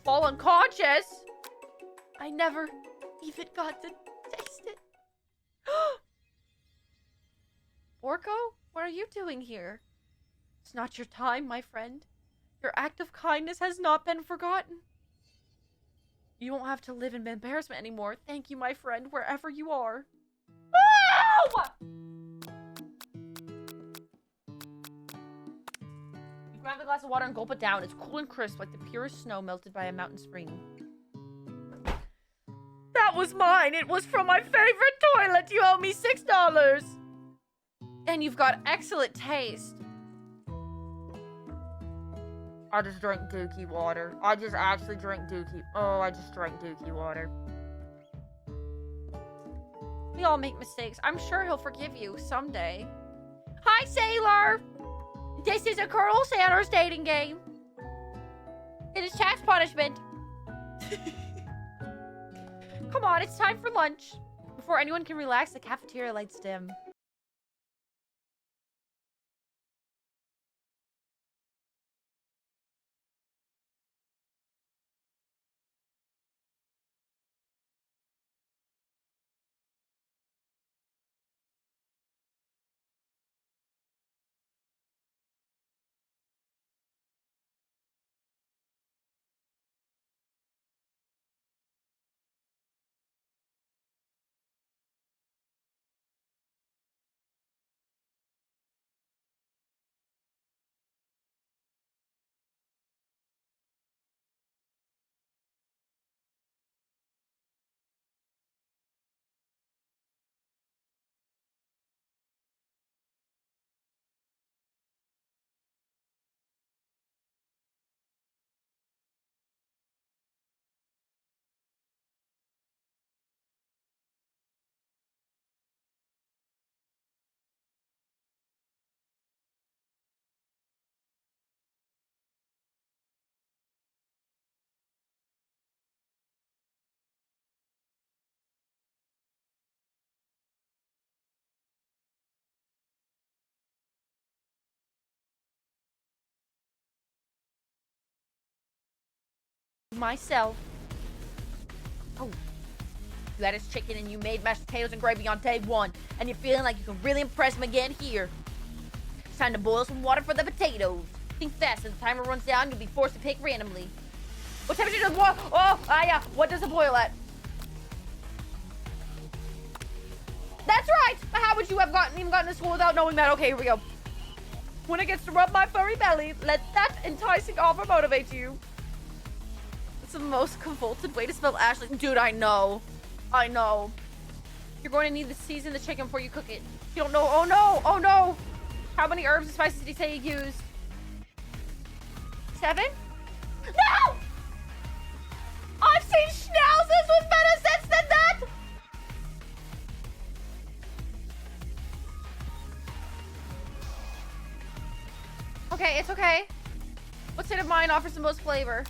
fall unconscious. I never even got to taste it. Orko, what are you doing here? It's not your time, my friend. Your act of kindness has not been forgotten. You won't have to live in embarrassment anymore. Thank you, my friend, wherever you are. Oh! You grab the glass of water and gulp it down. It's cool and crisp, like the purest snow melted by a mountain spring. That was mine. It was from my favorite toilet. You owe me $6. And you've got excellent taste. I just drank dookie water. I just actually drank dookie. Oh, I just drank dookie water. We all make mistakes. I'm sure he'll forgive you someday. Hi, Sailor! This is a Colonel Sanders dating game. It is tax punishment. Come on, it's time for lunch. Before anyone can relax, the cafeteria lights dim. Myself. Oh. You had his chicken and you made mashed potatoes and gravy on day one. And you're feeling like you can really impress him again here. It's time to boil some water for the potatoes. Think fast, as the timer runs down, you'll be forced to pick randomly. What temperature does boil? Oh, yeah. What does it boil at? That's right! But how would you have even gotten to school without knowing that? Okay, here we go. When it gets to rub my furry belly, let that enticing offer motivate you. It's the most convoluted way to spell Ashley. Dude, I know. I know. You're going to need to season the chicken before you cook it. You don't know. Oh, no. Oh, no. How many herbs and spices did he say you used? 7? No! I've seen schnauzes with better sense than that! Okay, it's okay. What state of mind offers the most flavor?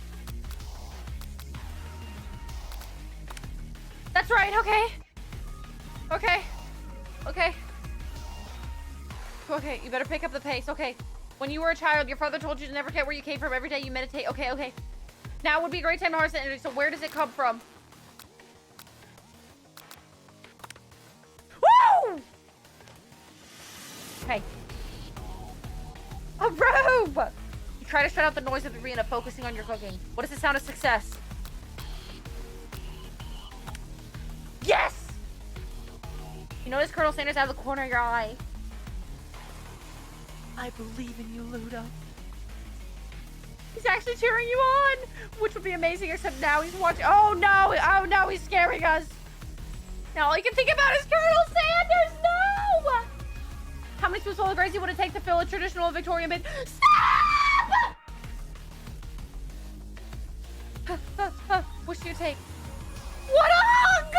That's right, okay. Okay. Okay. Okay, you better pick up the pace, okay. When you were a child, your father told you to never forget where you came from. Every day you meditate. Okay, okay. Now would be a great time to harness that energy, so where does it come from? Woo! Okay. A robe! You try to shut out the noise of the arena, focusing on your cooking. What is the sound of success? Yes! You notice Colonel Sanders out of the corner of your eye. I believe in you, Ludo. He's actually cheering you on, which would be amazing, except now he's watching. Oh no! Oh no, he's scaring us. Now all you can think about is Colonel Sanders. No! How many spoonfuls of gravy would it take to fill a traditional Victorian bed? Stop! What should you take? What a hug!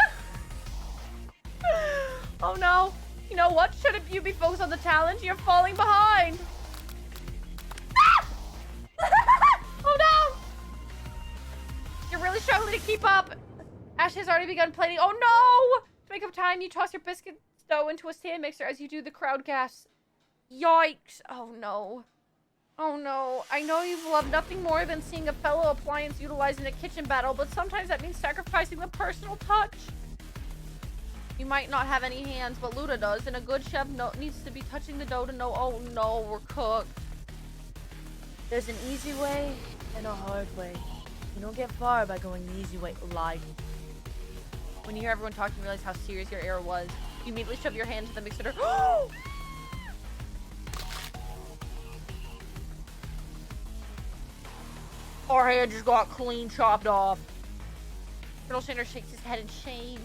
Oh no. You know what? Shouldn't you be focused on the challenge? You're falling behind. Oh no! You're really struggling to keep up. Ashley has already begun plating. Oh no! To make up time, you toss your biscuit dough into a stand mixer as you do the crowd gasps. Yikes! Oh no. Oh no, I know you've loved nothing more than seeing a fellow appliance utilized in a kitchen battle, but sometimes that means sacrificing the personal touch. You might not have any hands, but Luda does, and a good chef needs to be touching the dough to know, oh no, we're cooked. There's an easy way and a hard way. You don't get far by going the easy way. Lie. When you hear everyone talking, you realize how serious your error was. You immediately shove your hand into the mixer. Our hand just got clean chopped off. Colonel Sanders shakes his head in shame.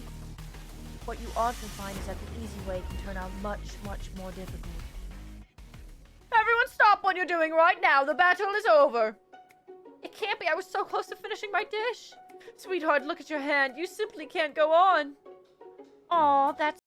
What you often find is that the easy way can turn out much, much more difficult. Everyone stop what you're doing right now. The battle is over. It can't be. I was so close to finishing my dish. Sweetheart, look at your hand. You simply can't go on. Aw, that's...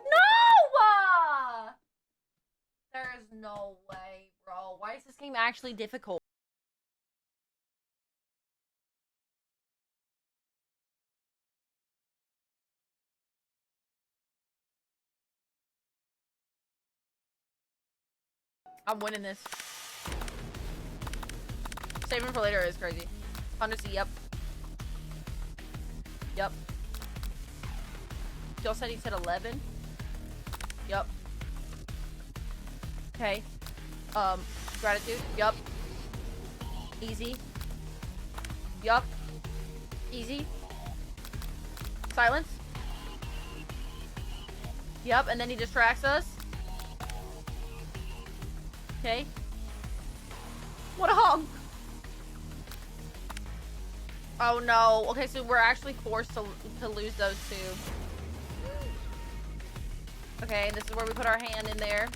No! There's no way, bro. Why is this game actually difficult? I'm winning this. Saving for later is crazy. Honestly, yep. Yep. Jill said he said 11. Yep. Okay. Gratitude. Yup. Easy. Yup. Easy. Silence. Yup, and then he distracts us. Okay. What a hog! Oh no. Okay, so we're actually forced to lose those two. Okay, this is where we put our hand in there.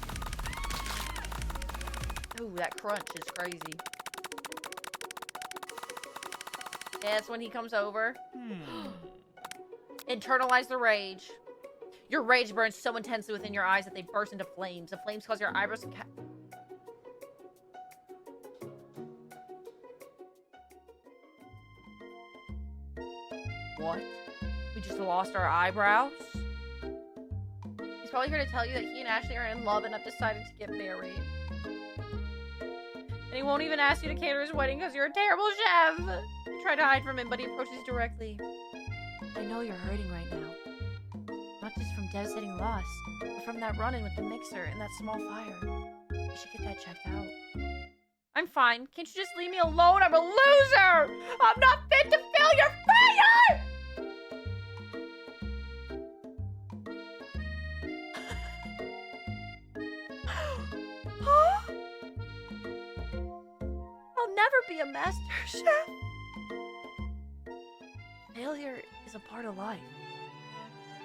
Ooh, that crunch is crazy. Yeah, that's when he comes over. Internalize the rage. Your rage burns so intensely within your eyes that they burst into flames. The flames cause your eyebrows to What? We just lost our eyebrows? He's probably here to tell you that he and Ashley are in love and have decided to get married. And he won't even ask you to cater his wedding because you're a terrible chef. You try to hide from him, but he approaches directly. I know you're hurting right now. Not just from devastating loss, but from that run-in with the mixer and that small fire. You should get that checked out. I'm fine. Can't you just leave me alone? I'm a loser! I'm not fit to fill your fire! Huh? I'll never be a master chef. Failure is a part of life.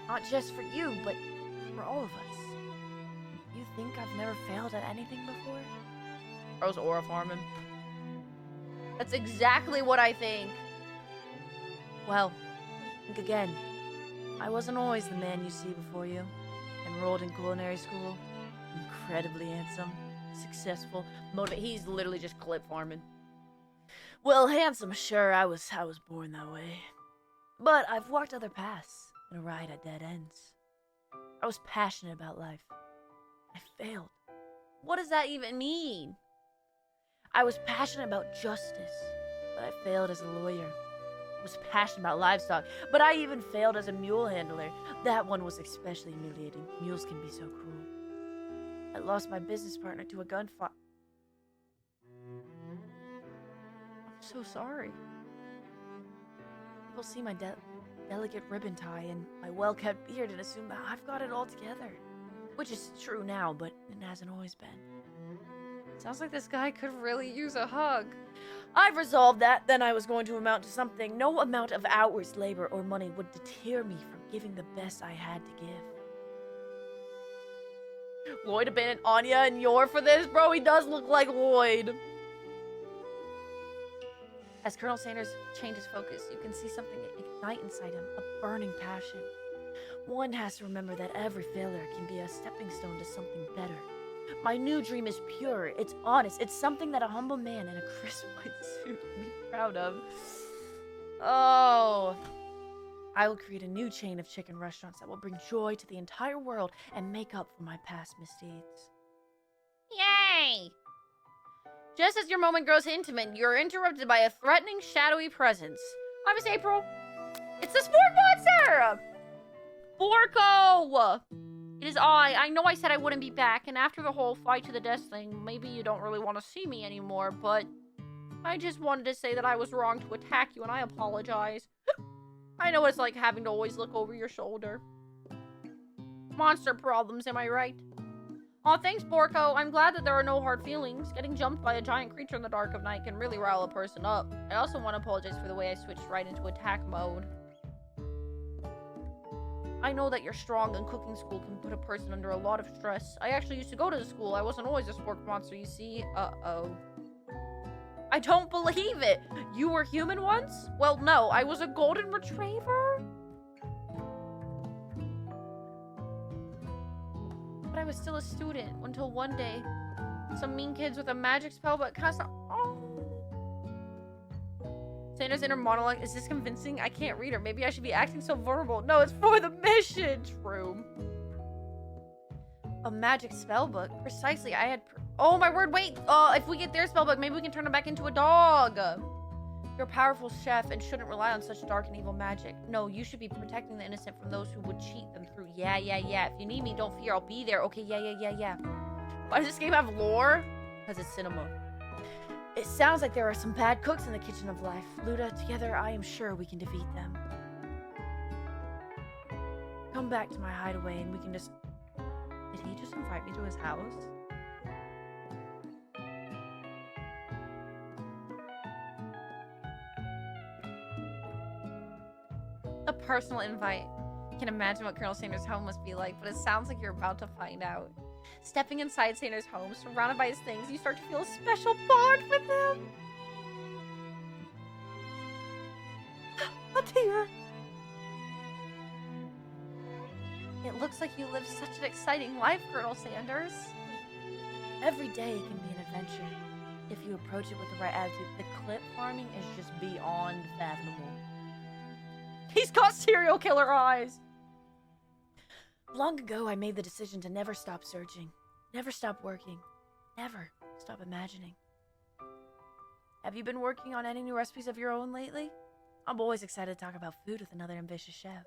Not just for you, but for all of us. You think I've never failed at anything before? Bro's aura farming. That's exactly what I think. Well, think again. I wasn't always the man you see before you. Enrolled in culinary school, incredibly handsome, successful, motivated. He's literally just clip farming. Well, handsome, sure, I was born that way. But I've walked other paths and arrived at dead ends. I was passionate about life. I failed. What does that even mean? I was passionate about justice, but I failed as a lawyer. I was passionate about livestock, but I even failed as a mule handler. That one was especially humiliating. Mules can be so cruel. I lost my business partner to a gunfight. I'm so sorry. People see my delicate ribbon tie and my well-kept beard and assume that I've got it all together. Which is true now, but it hasn't always been. Sounds like this guy could really use a hug. I've resolved that then I was going to amount to something. No amount of hours, labor, or money would deter me from giving the best I had to give. Lloyd abandoned Anya and Yor for this? Bro, he does look like Lloyd. As Colonel Sanders changes focus, you can see something ignite inside him, a burning passion. One has to remember that every failure can be a stepping stone to something better. My new dream is pure, it's honest, it's something that a humble man in a crisp white suit can be proud of. Oh. I will create a new chain of chicken restaurants that will bring joy to the entire world and make up for my past misdeeds. Yay! Just as your moment grows intimate, you're interrupted by a threatening, shadowy presence. Hi, Miss April. It's the sport monster! Borko! It is I know I said I wouldn't be back, and after the whole fight to the death thing, maybe you don't really want to see me anymore, but I just wanted to say that I was wrong to attack you, and I apologize. I know what it's like having to always look over your shoulder. Monster problems, am I right? Aw, thanks, Borko. I'm glad that there are no hard feelings. Getting jumped by a giant creature in the dark of night can really rile a person up. I also want to apologize for the way I switched right into attack mode. I know that you're strong and cooking school can put a person under a lot of stress. I actually used to go to the school. I wasn't always a sport monster, you see. Uh-oh. I don't believe it! You were human once? Well, no, I was a golden retriever? But I was still a student until one day, some mean kids with a magic spell but cast a— oh. Sandra's inner monologue, is this convincing? I can't read her. Maybe I should be acting so vulnerable. No, it's for the mission! True. A magic spellbook? Precisely, I had— oh my word, wait! If we get their spellbook, maybe we can turn him back into a dog! You're a powerful chef and shouldn't rely on such dark and evil magic. No, you should be protecting the innocent from those who would cheat them through— yeah. If you need me, don't fear, I'll be there. Okay, yeah. Why does this game have lore? Because it's cinema. It sounds like there are some bad cooks in the kitchen of life. Luda, together I am sure we can defeat them. Come back to my hideaway and we can just— did he just invite me to his house? A personal invite. I can imagine what Colonel Sanders' home must be like, but it sounds like you're about to find out. Stepping inside Sanders' home, surrounded by his things, you start to feel a special bond with him. Oh dear. It looks like you live such an exciting life, Colonel Sanders. Every day can be an adventure if you approach it with the right attitude. The clip farming is just beyond fathomable. He's got serial killer eyes. Long ago, I made the decision to never stop searching, never stop working, never stop imagining. Have you been working on any new recipes of your own lately? I'm always excited to talk about food with another ambitious chef.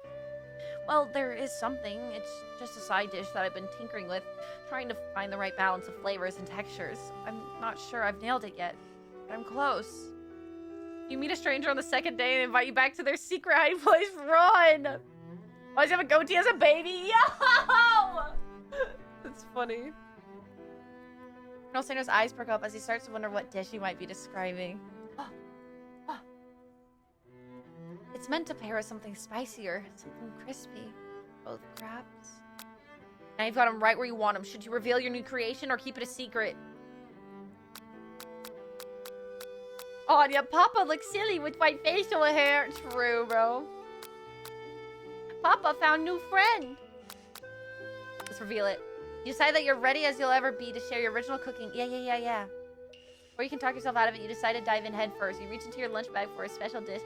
Well, there is something. It's just a side dish that I've been tinkering with, trying to find the right balance of flavors and textures. I'm not sure I've nailed it yet, but I'm close. You meet a stranger on the second day and invite you back to their secret hiding place. Run! Why does he have a goatee as a baby? Yo! That's funny. Colonel Sanders' eyes perk up as he starts to wonder what dish he might be describing. It's meant to pair with something spicier, something crispy. Both crabs. Now you've got him right where you want him. Should you reveal your new creation or keep it a secret? Oh, your Papa looks silly with white facial hair. True, bro. Papa found new friend. Let's reveal it. You decide that you're ready as you'll ever be to share your original cooking. Yeah. Or you can talk yourself out of it. You decide to dive in head first. You reach into your lunch bag for a special dish.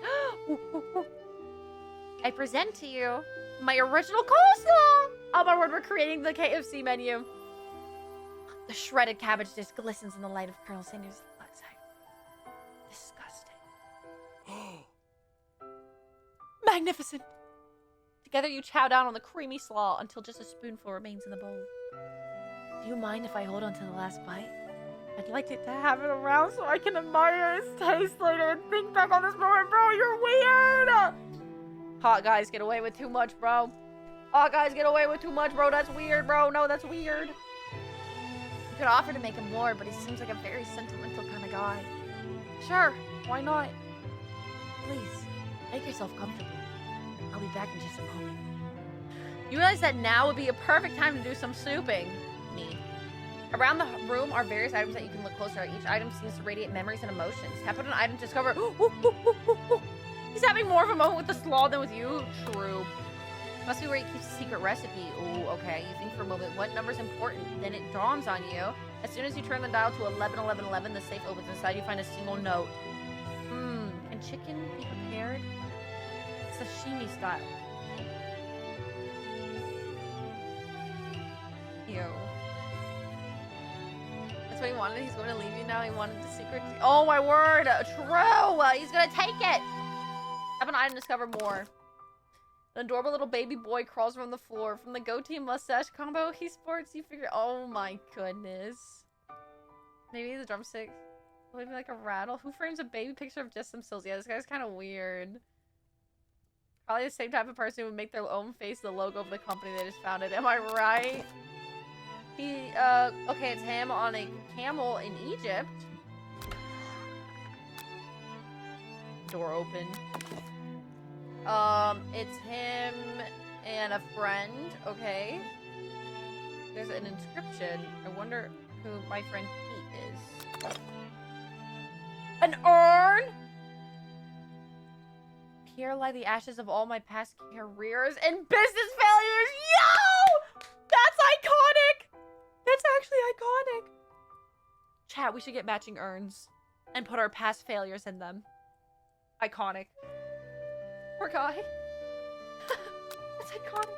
I present to you my original coleslaw. Oh my word, we're creating the KFC menu. The shredded cabbage dish glistens in the light of Colonel Sanders' backside. Disgusting. Magnificent. Together you chow down on the creamy slaw until just a spoonful remains in the bowl. Do you mind if I hold on to the last bite? I'd like it to have it around so I can admire its taste later and think back on this moment, bro. You're weird. Hot guys get away with too much, bro. Hot guys get away with too much, bro. That's weird, bro. No, that's weird. You could offer to make him more, but he seems like a very sentimental kind of guy. Sure, why not? Please, make yourself comfortable. I'll be back in just a moment. You realize that now would be a perfect time to do some souping. Me. Around the room are various items that you can look closer at. Each item seems to radiate memories and emotions. Tap on an item to discover. He's having more of a moment with the slaw than with you. True. Must be where he keeps a secret recipe. Ooh, okay. You think for a moment, what number's important? Then it dawns on you. As soon as you turn the dial to 111111, the safe opens. Inside you find a single note. Can chicken be prepared? Sashimi style. Ew. That's what he wanted. He's going to leave you now. He wanted the secret. Oh my word. True. He's going to take it. Have an item, discover more. An adorable little baby boy crawls from the floor. From the goatee and mustache combo he sports, you figure. Oh my goodness. Maybe the drumsticks. Maybe like a rattle. Who frames a baby picture of just themselves? Yeah, this guy's kind of weird. Probably the same type of person who would make their own face the logo of the company they just founded. Am I right? Okay, it's him on a camel in Egypt. Door open. It's him and a friend. Okay. There's an inscription. I wonder who my friend Pete is. An urn? Here lie the ashes of all my past careers and business failures. Yo! That's iconic! That's actually iconic. Chat, we should get matching urns and put our past failures in them. Iconic. Poor guy. That's iconic.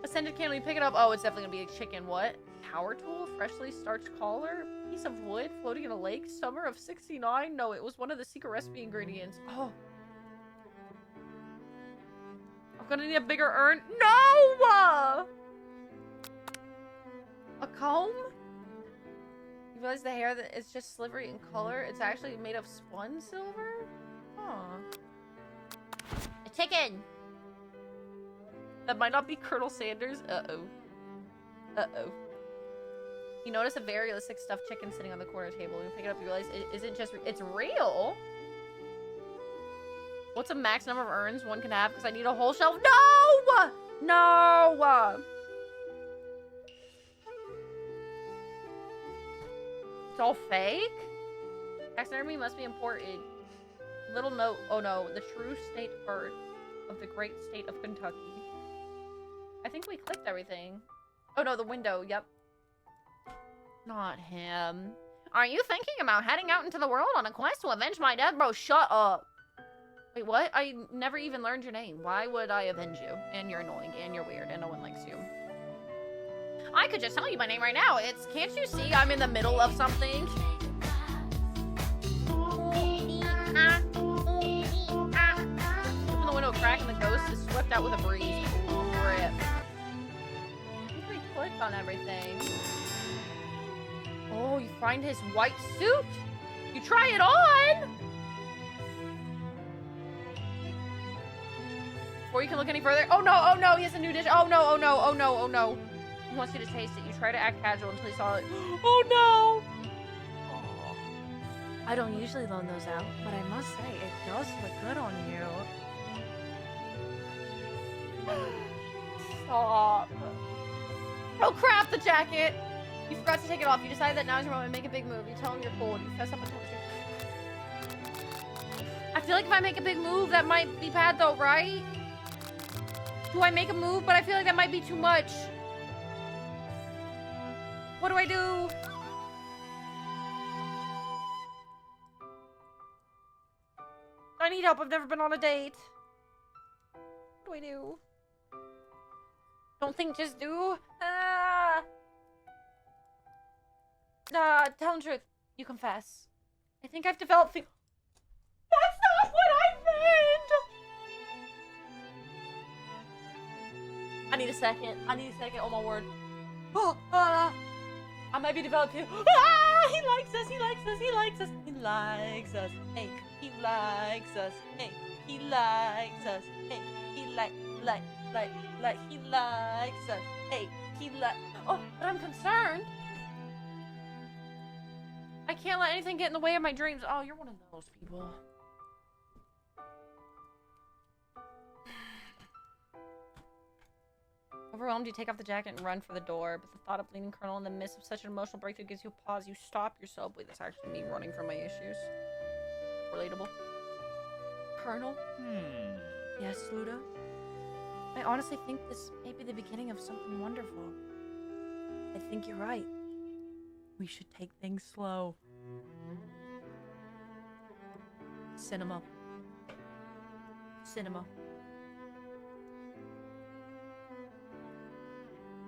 Ascended candle, you pick it up. Oh, it's definitely gonna be a chicken. What? Power tool? Freshly starched collar? Piece of wood floating in a lake? Summer of 69? No, it was one of the secret recipe ingredients. Oh. I'm gonna need a bigger urn. No! A comb? You realize the hair that is just slivery in color? It's actually made of spun silver? Huh. A chicken! That might not be Colonel Sanders. Uh-oh. Uh-oh. You notice a very realistic stuffed chicken sitting on the corner table. You pick it up, you realize it isn't just... It's real! What's a max number of urns one can have? Because I need a whole shelf. No! No! It's all fake? Taxidermy must be important. Little note. Oh no. The true state bird of the great state of Kentucky. I think we clicked everything. Oh no, the window. Yep. Not him. Are you thinking about heading out into the world on a quest to avenge my death? Bro, shut up. Wait, what? I never even learned your name. Why would I avenge you? And you're annoying, and you're weird, and no one likes you. I could just tell you my name right now. It's, can't you see I'm in the middle of something? Open the window, crack, and the ghost is swept out with a breeze. Rip. I think we clicked on everything. Oh, you find his white suit? You try it on! Before you can look any further. Oh no, he has a new dish. Oh no, oh no, oh no, oh no. He wants you to taste it. You try to act casual until you saw it. Oh no! Oh. I don't usually loan those out, but I must say, it does look good on you. Stop. Oh crap, the jacket! You forgot to take it off. You decided that now's your moment to make a big move. You tell him you're cold. You fess up and tell him I feel like if I make a big move, that might be bad though, right? Do I make a move? But I feel like that might be too much. What do I do? I need help. I've never been on a date. What do I do? Don't think, just do. Tell the truth. You confess. I think I've developed things. That's not what I meant! I need a second. Oh my word. I might be developing. He likes us. He likes us. He likes us. He likes us. Hey, he likes us. Hey, he likes us. Hey, he he likes us. Hey, he like. Oh, but I'm concerned. I can't let anything get in the way of my dreams. Oh, you're one of those people. Overwhelmed, you take off the jacket and run for the door, but the thought of bleeding Colonel in the midst of such an emotional breakthrough gives you a pause. You stop yourself. Wait, that's actually me running from my issues. Relatable. Colonel? Yes, Luda? I honestly think this may be the beginning of something wonderful. I think you're right. We should take things slow. Cinema. Cinema.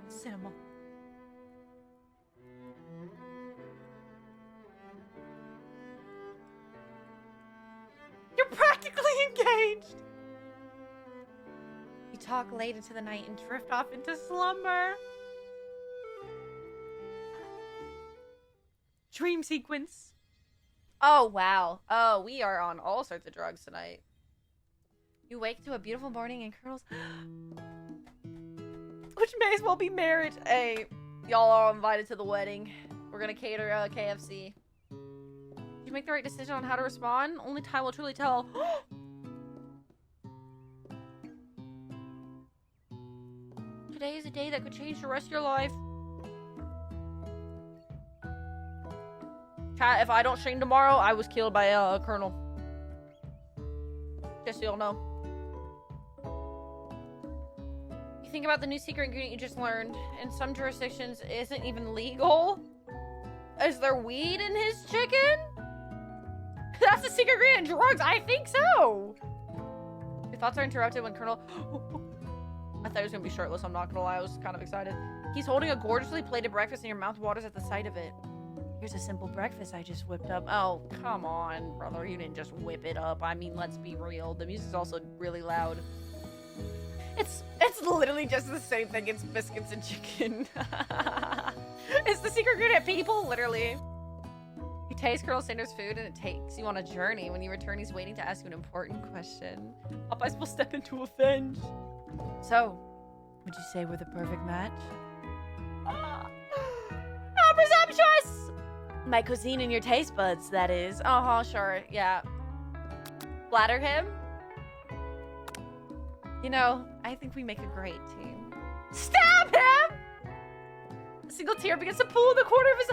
Cinema. You're practically engaged! We talk late into the night and drift off into slumber. Dream sequence. Oh, wow. Oh, we are on all sorts of drugs tonight. You wake to a beautiful morning and Colonel's... Which may as well be marriage. Hey, y'all are invited to the wedding. We're gonna cater KFC. Did you make the right decision on how to respond? Only time will truly tell. Today is a day that could change the rest of your life. Chat, if I don't stream tomorrow, I was killed by a Colonel. Just so y'all know. Think about the new secret ingredient you just learned. In some jurisdictions, it isn't even legal. Is there weed in his chicken? That's the secret ingredient. Drugs? I think so. Your thoughts are interrupted when Colonel... I thought he was going to be shirtless. I'm not going to lie. I was kind of excited. He's holding a gorgeously plated breakfast and your mouth waters at the sight of it. Here's a simple breakfast I just whipped up. Oh, come on, brother. You didn't just whip it up. I mean, let's be real. The music's also really loud. It's literally just the same thing. It's biscuits and chicken. It's the secret ingredient, people. Literally. You taste Colonel Sanders' food and it takes you on a journey. When you return, he's waiting to ask you an important question. Popeyes will step into avenge. So, would you say we're the perfect match? How presumptuous! My cuisine and your taste buds, that is. Uh-huh, sure. Yeah. Flatter him? You know, I think we make a great team. Stab him! A single tear begins to pool in the corner of his...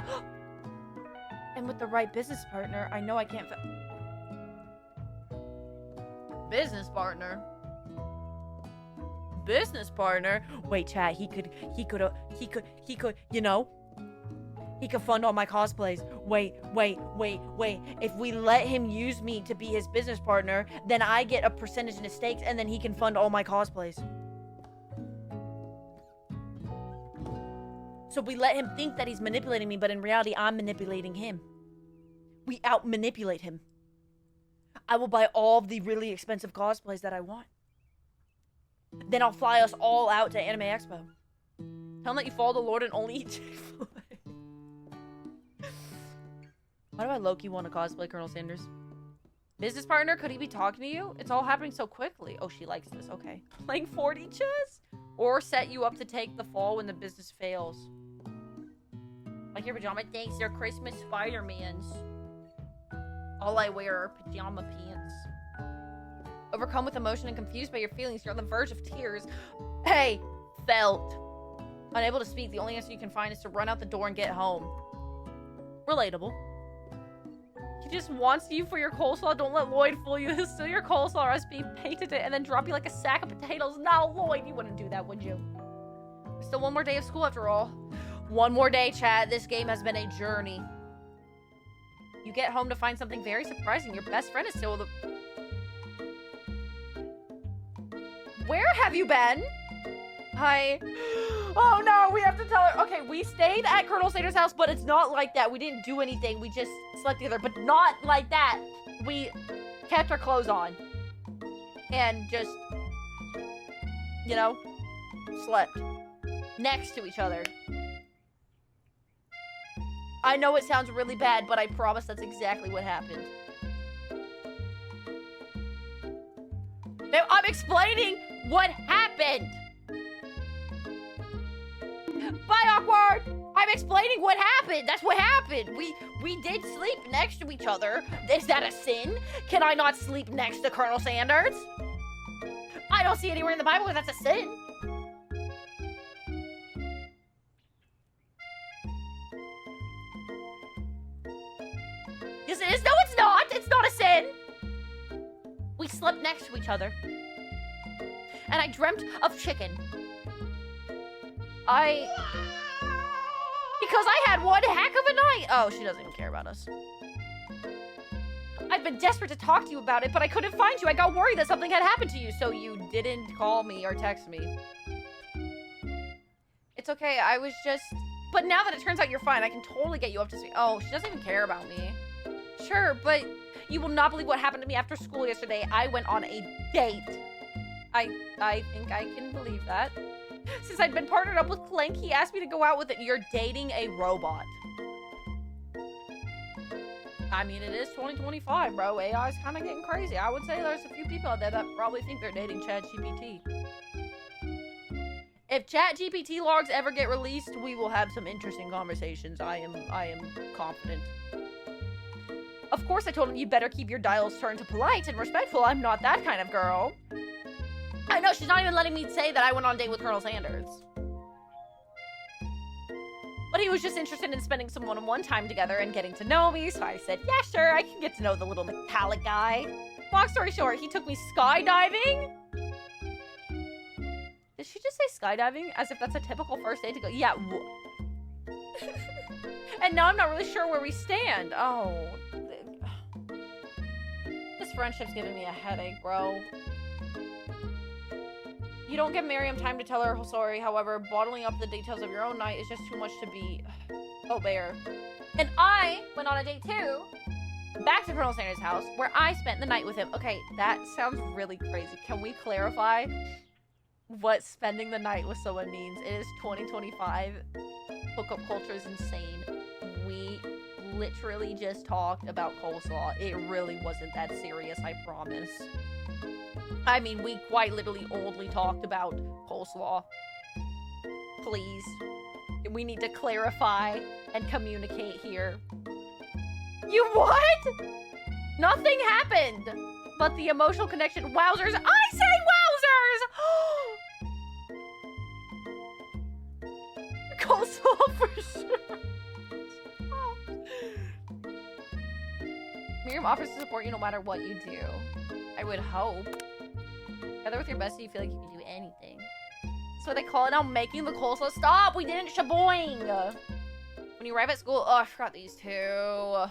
And with the right business partner, I know I can't... Business partner? Business partner? Wait, chat, he could, you know? He could fund all my cosplays. Wait. If we let him use me to be his business partner, then I get a percentage in his stakes, and then he can fund all my cosplays. So we let him think that he's manipulating me, but in reality, I'm manipulating him. We out-manipulate him. I will buy all of the really expensive cosplays that I want. Then I'll fly us all out to Anime Expo. Tell him that you follow the Lord and only eat Chick-fil-A. Why do I low-key want to cosplay Colonel Sanders? Business partner? Could he be talking to you? It's all happening so quickly. Oh, she likes this. Okay. Playing 40 chess? Or set you up to take the fall when the business fails. Like your pajama thanks, they're Christmas Spider-Mans. All I wear are pajama pants. Overcome with emotion and confused by your feelings, you're on the verge of tears. Hey, felt. Unable to speak, the only answer you can find is to run out the door and get home. Relatable. He just wants you for your coleslaw. Don't let Lloyd fool you. He'll steal your coleslaw recipe, painted it, and then drop you like a sack of potatoes. No, Lloyd, you wouldn't do that, would you? Still one more day of school after all. One more day, chat. This game has been a journey. You get home to find something very surprising. Your best friend is still the... Where have you been? Hi. Oh no, we have to tell her. Okay, we stayed at Colonel Sanders' house, but it's not like that. We didn't do anything. We just slept together, but not like that. We kept our clothes on. And just, you know, slept next to each other. I know it sounds really bad, but I promise that's exactly what happened. Now, I'm explaining what happened. Bye, awkward. I'm explaining what happened. That's what happened. We did sleep next to each other. Is that a sin? Can I not sleep next to Colonel Sanders? I don't see anywhere in the Bible where that's a sin. Yes, it is. No, it's not. It's not a sin. We slept next to each other. And I dreamt of chicken. Because I had one heck of a night. Oh, she doesn't even care about us. I've been desperate to talk to you about it, but I couldn't find you. I got worried that something had happened to you, so you didn't call me or text me. It's okay, I was just... But now that it turns out you're fine, I can totally get you up to speed. Oh, she doesn't even care about me. Sure, but you will not believe what happened to me after school yesterday. I went on a date. I think I can believe that. Since I'd been partnered up with Clank, he asked me to go out with it. You're dating a robot. I mean, it is 2025, bro. AI's kind of getting crazy. I would say there's a few people out there that probably think they're dating ChatGPT. If ChatGPT logs ever get released, we will have some interesting conversations. I am confident. Of course, I told him you better keep your dials turned to polite and respectful. I'm not that kind of girl. I know, she's not even letting me say that I went on a date with Colonel Sanders. But he was just interested in spending some one-on-one time together and getting to know me, so I said, yeah, sure, I can get to know the little metallic guy. Long story short, he took me skydiving. Did she just say skydiving? As if that's a typical first date to go, yeah. And now I'm not really sure where we stand. Oh. This friendship's giving me a headache, bro. You don't give Miriam time to tell her story. However, bottling up the details of your own night is just too much to be bear. And I went on a date too, back to Colonel Sanders' house, where I spent the night with him. Okay, that sounds really crazy. Can we clarify what spending the night with someone means? It is 2025. Hookup culture is insane. We literally just talked about coleslaw. It really wasn't that serious, I promise. I mean, we quite literally only talked about coleslaw. Please. We need to clarify and communicate here. You what? Nothing happened. But the emotional connection. Wowzers. I say wowzers! Coleslaw for sure. Miriam offers to support you no matter what you do. I would hope. Together with your bestie, you feel like you can do anything. That's what they call it now, making the coleslaw. Stop! We didn't shaboing! When you arrive at school... Oh, I forgot these two.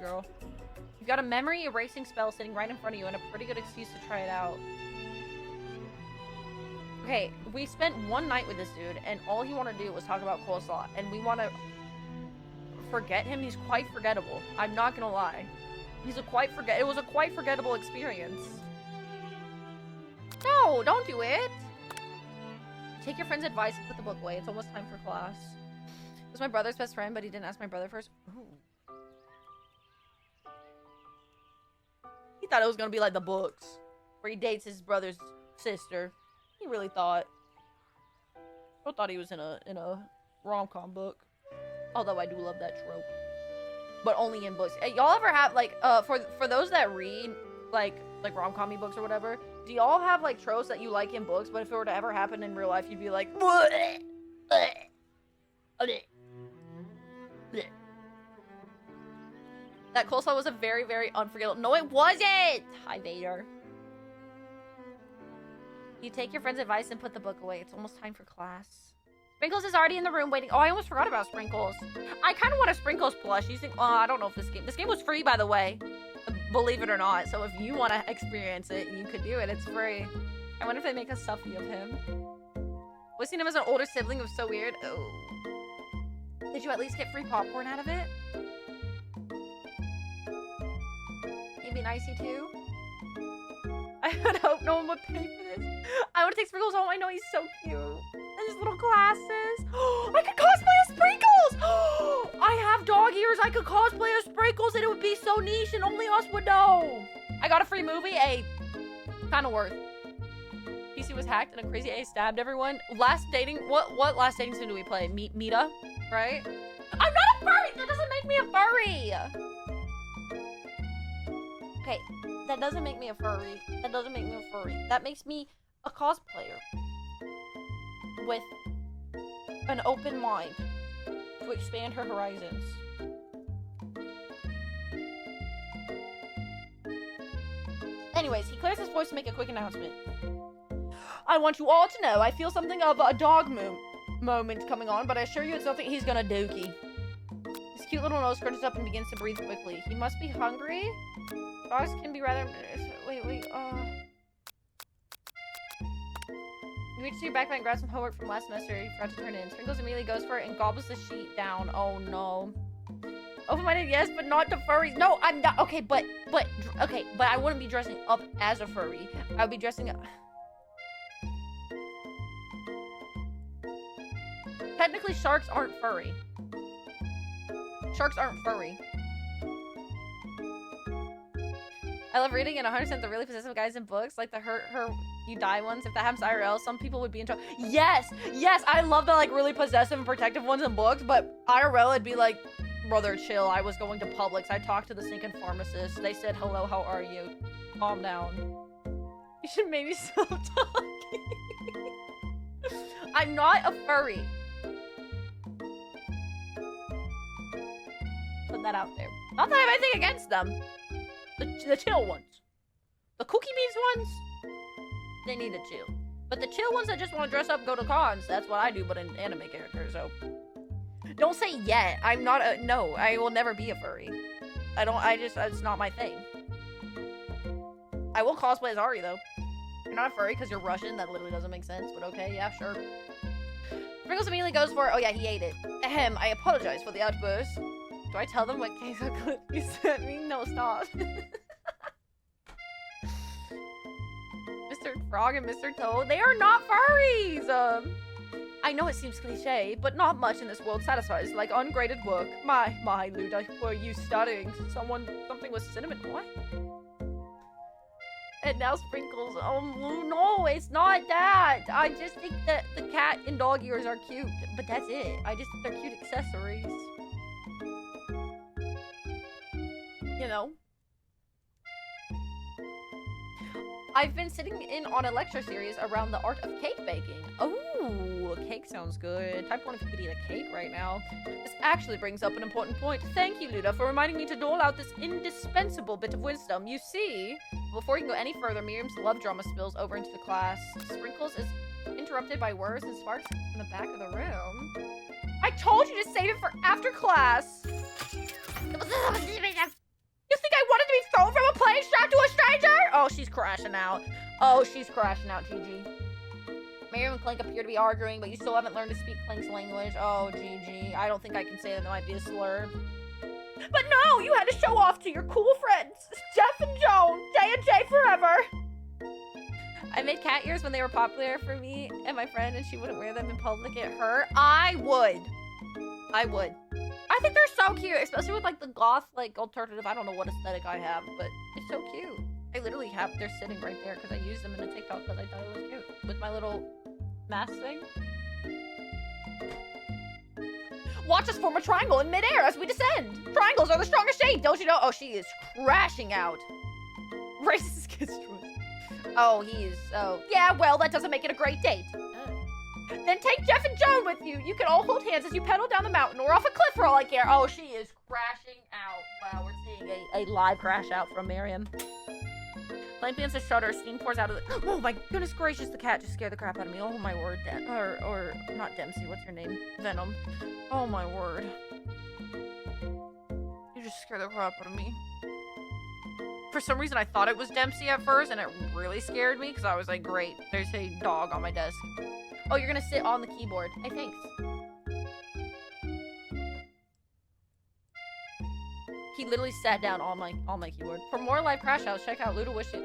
girl. You've got a memory erasing spell sitting right in front of you and a pretty good excuse to try it out. Okay, we spent one night with this dude, and all he wanted to do was talk about coleslaw, and we want to forget him. He's quite forgettable. I'm not gonna lie. It was a quite forgettable experience. No, don't do it. Take your friend's advice and put the book away. It's almost time for class. He was my brother's best friend, but he didn't ask my brother first. Ooh. He thought it was gonna be like the books, where he dates his brother's sister. He really thought. I thought he was in a rom-com book. Although I do love that trope. But only in books. Y'all ever have, like, for those that read, like rom-com-y books or whatever, do y'all have, like, tropes that you like in books, but if it were to ever happen in real life, you'd be like, bleh, bleh, bleh, bleh. That coleslaw was a very, very unforgettable. No, it wasn't! Hi, Vader. You take your friend's advice and put the book away. It's almost time for class. Sprinkles is already in the room waiting. Oh, I almost forgot about Sprinkles. I kind of want a Sprinkles plush. You think, oh, I don't know if this game was free, by the way. Believe it or not. So if you want to experience it, you could do it. It's free. I wonder if they make a selfie of him. Voicing him as an older sibling was so weird. Oh. Did you at least get free popcorn out of it? Maybe an icy too? I would hope no one would pay for this. I want to take Sprinkles home. I know he's so cute. And his little glasses. I could cosplay as Sprinkles! I have dog ears. I could cosplay as Sprinkles and it would be so niche and only us would know. I got a free movie. Hey, kind of worth. PC was hacked and a crazy A stabbed everyone. Last dating, what last dating sim do we play? Mita, right? I'm not a furry! That doesn't make me a furry! Okay, that doesn't make me a furry. That doesn't make me a furry. That makes me a cosplayer. With an open mind to expand her horizons. Anyways, he clears his voice to make a quick announcement. I want you all to know I feel something of a dog moment coming on, but I assure you it's nothing he's gonna dookie. His cute little nose scrunches up and begins to breathe quickly. He must be hungry? Dogs can be rather... Wait, You reach to your backpack and grab some homework from last semester you forgot to turn in. Sprinkles immediately goes for it and gobbles the sheet down. Oh no. Open-minded, yes, but not to furries. No, I'm not. Okay, but I wouldn't be dressing up as a furry. I would be dressing up. Technically, sharks aren't furry. Sharks aren't furry. I love reading and 100% the really possessive guys in books, like the hurt her you die ones. If that happens IRL, some people would be in trouble. Yes, I love the like really possessive and protective ones in books, but IRL it'd be like, brother, chill. I was going to Publix. I talked to the stinking pharmacist. They said, hello, how are you? Calm down. You should maybe stop talking. I'm not a furry. Put that out there. Not that I have anything against them. The chill ones. The cookie beans ones, they need to chill. But the chill ones that just want to dress up and go to cons, that's what I do, but an anime character, so. Don't say yet. I'm not a, no, I will never be a furry. It's not my thing. I will cosplay as Ari, though. You're not a furry because you're Russian, that literally doesn't make sense, but okay, yeah, sure. Sprinkles immediately goes for, oh yeah, he ate it. Ahem, I apologize for the outburst. Do I tell them what queso clip you sent me? No, stop. Mr. Frog and Mr. Toad, they are not furries! I know it seems cliche, but not much in this world satisfies like ungraded work. My, Luda, were you studying? Something with cinnamon, what? And now Sprinkles, oh no, it's not that! I just think that the cat and dog ears are cute, but that's it. I just think they're cute accessories. You know? I've been sitting in on a lecture series around the art of cake baking. Oh, cake sounds good. Type 1 if you could eat a cake right now. This actually brings up an important point. Thank you, Luda, for reminding me to dole out this indispensable bit of wisdom. You see, before you can go any further, Miriam's love drama spills over into the class. Sprinkles is interrupted by whirs and sparks in the back of the room. I told you to save it for after class! I wanted to be thrown from a plane strapped to a stranger? Oh, she's crashing out. Oh, she's crashing out, GG. Miriam and Clink appear to be arguing, but you still haven't learned to speak Clink's language. Oh, GG. I don't think I can say that might be a slur. But no, you had to show off to your cool friends, Jeff and Joan, J&J forever. I made cat ears when they were popular for me and my friend, and she wouldn't wear them in public. It hurt. I would. I think they're so cute, especially with like the goth like alternative. I don't know what aesthetic I have, but it's so cute. I literally have, they're sitting right there because I used them in a TikTok because I thought it was cute with my little mask thing. Watch us form a triangle in midair as we descend. Triangles are the strongest shape, don't you know? Oh, she is crashing out. Racist kids choice. Oh, he is. Oh, yeah. Well, that doesn't make it a great date. Then take Jeff and Joan with you. You can all hold hands as you pedal down the mountain or off a cliff for all I care. Oh, she is crashing out. Wow, we're seeing a live crash out from Miriam. Clank begins to shudder. Steam pours out of the... Oh my goodness gracious, the cat just scared the crap out of me. Oh my word. Or not Dempsey, what's your name? Venom. Oh my word. You just scared the crap out of me. For some reason, I thought it was Dempsey at first, and it really scared me, because I was like, great, there's a dog on my desk. Oh, you're gonna sit on the keyboard. Hey, thanks. He literally sat down on my keyboard. For more live crash outs, check out Ludawissy.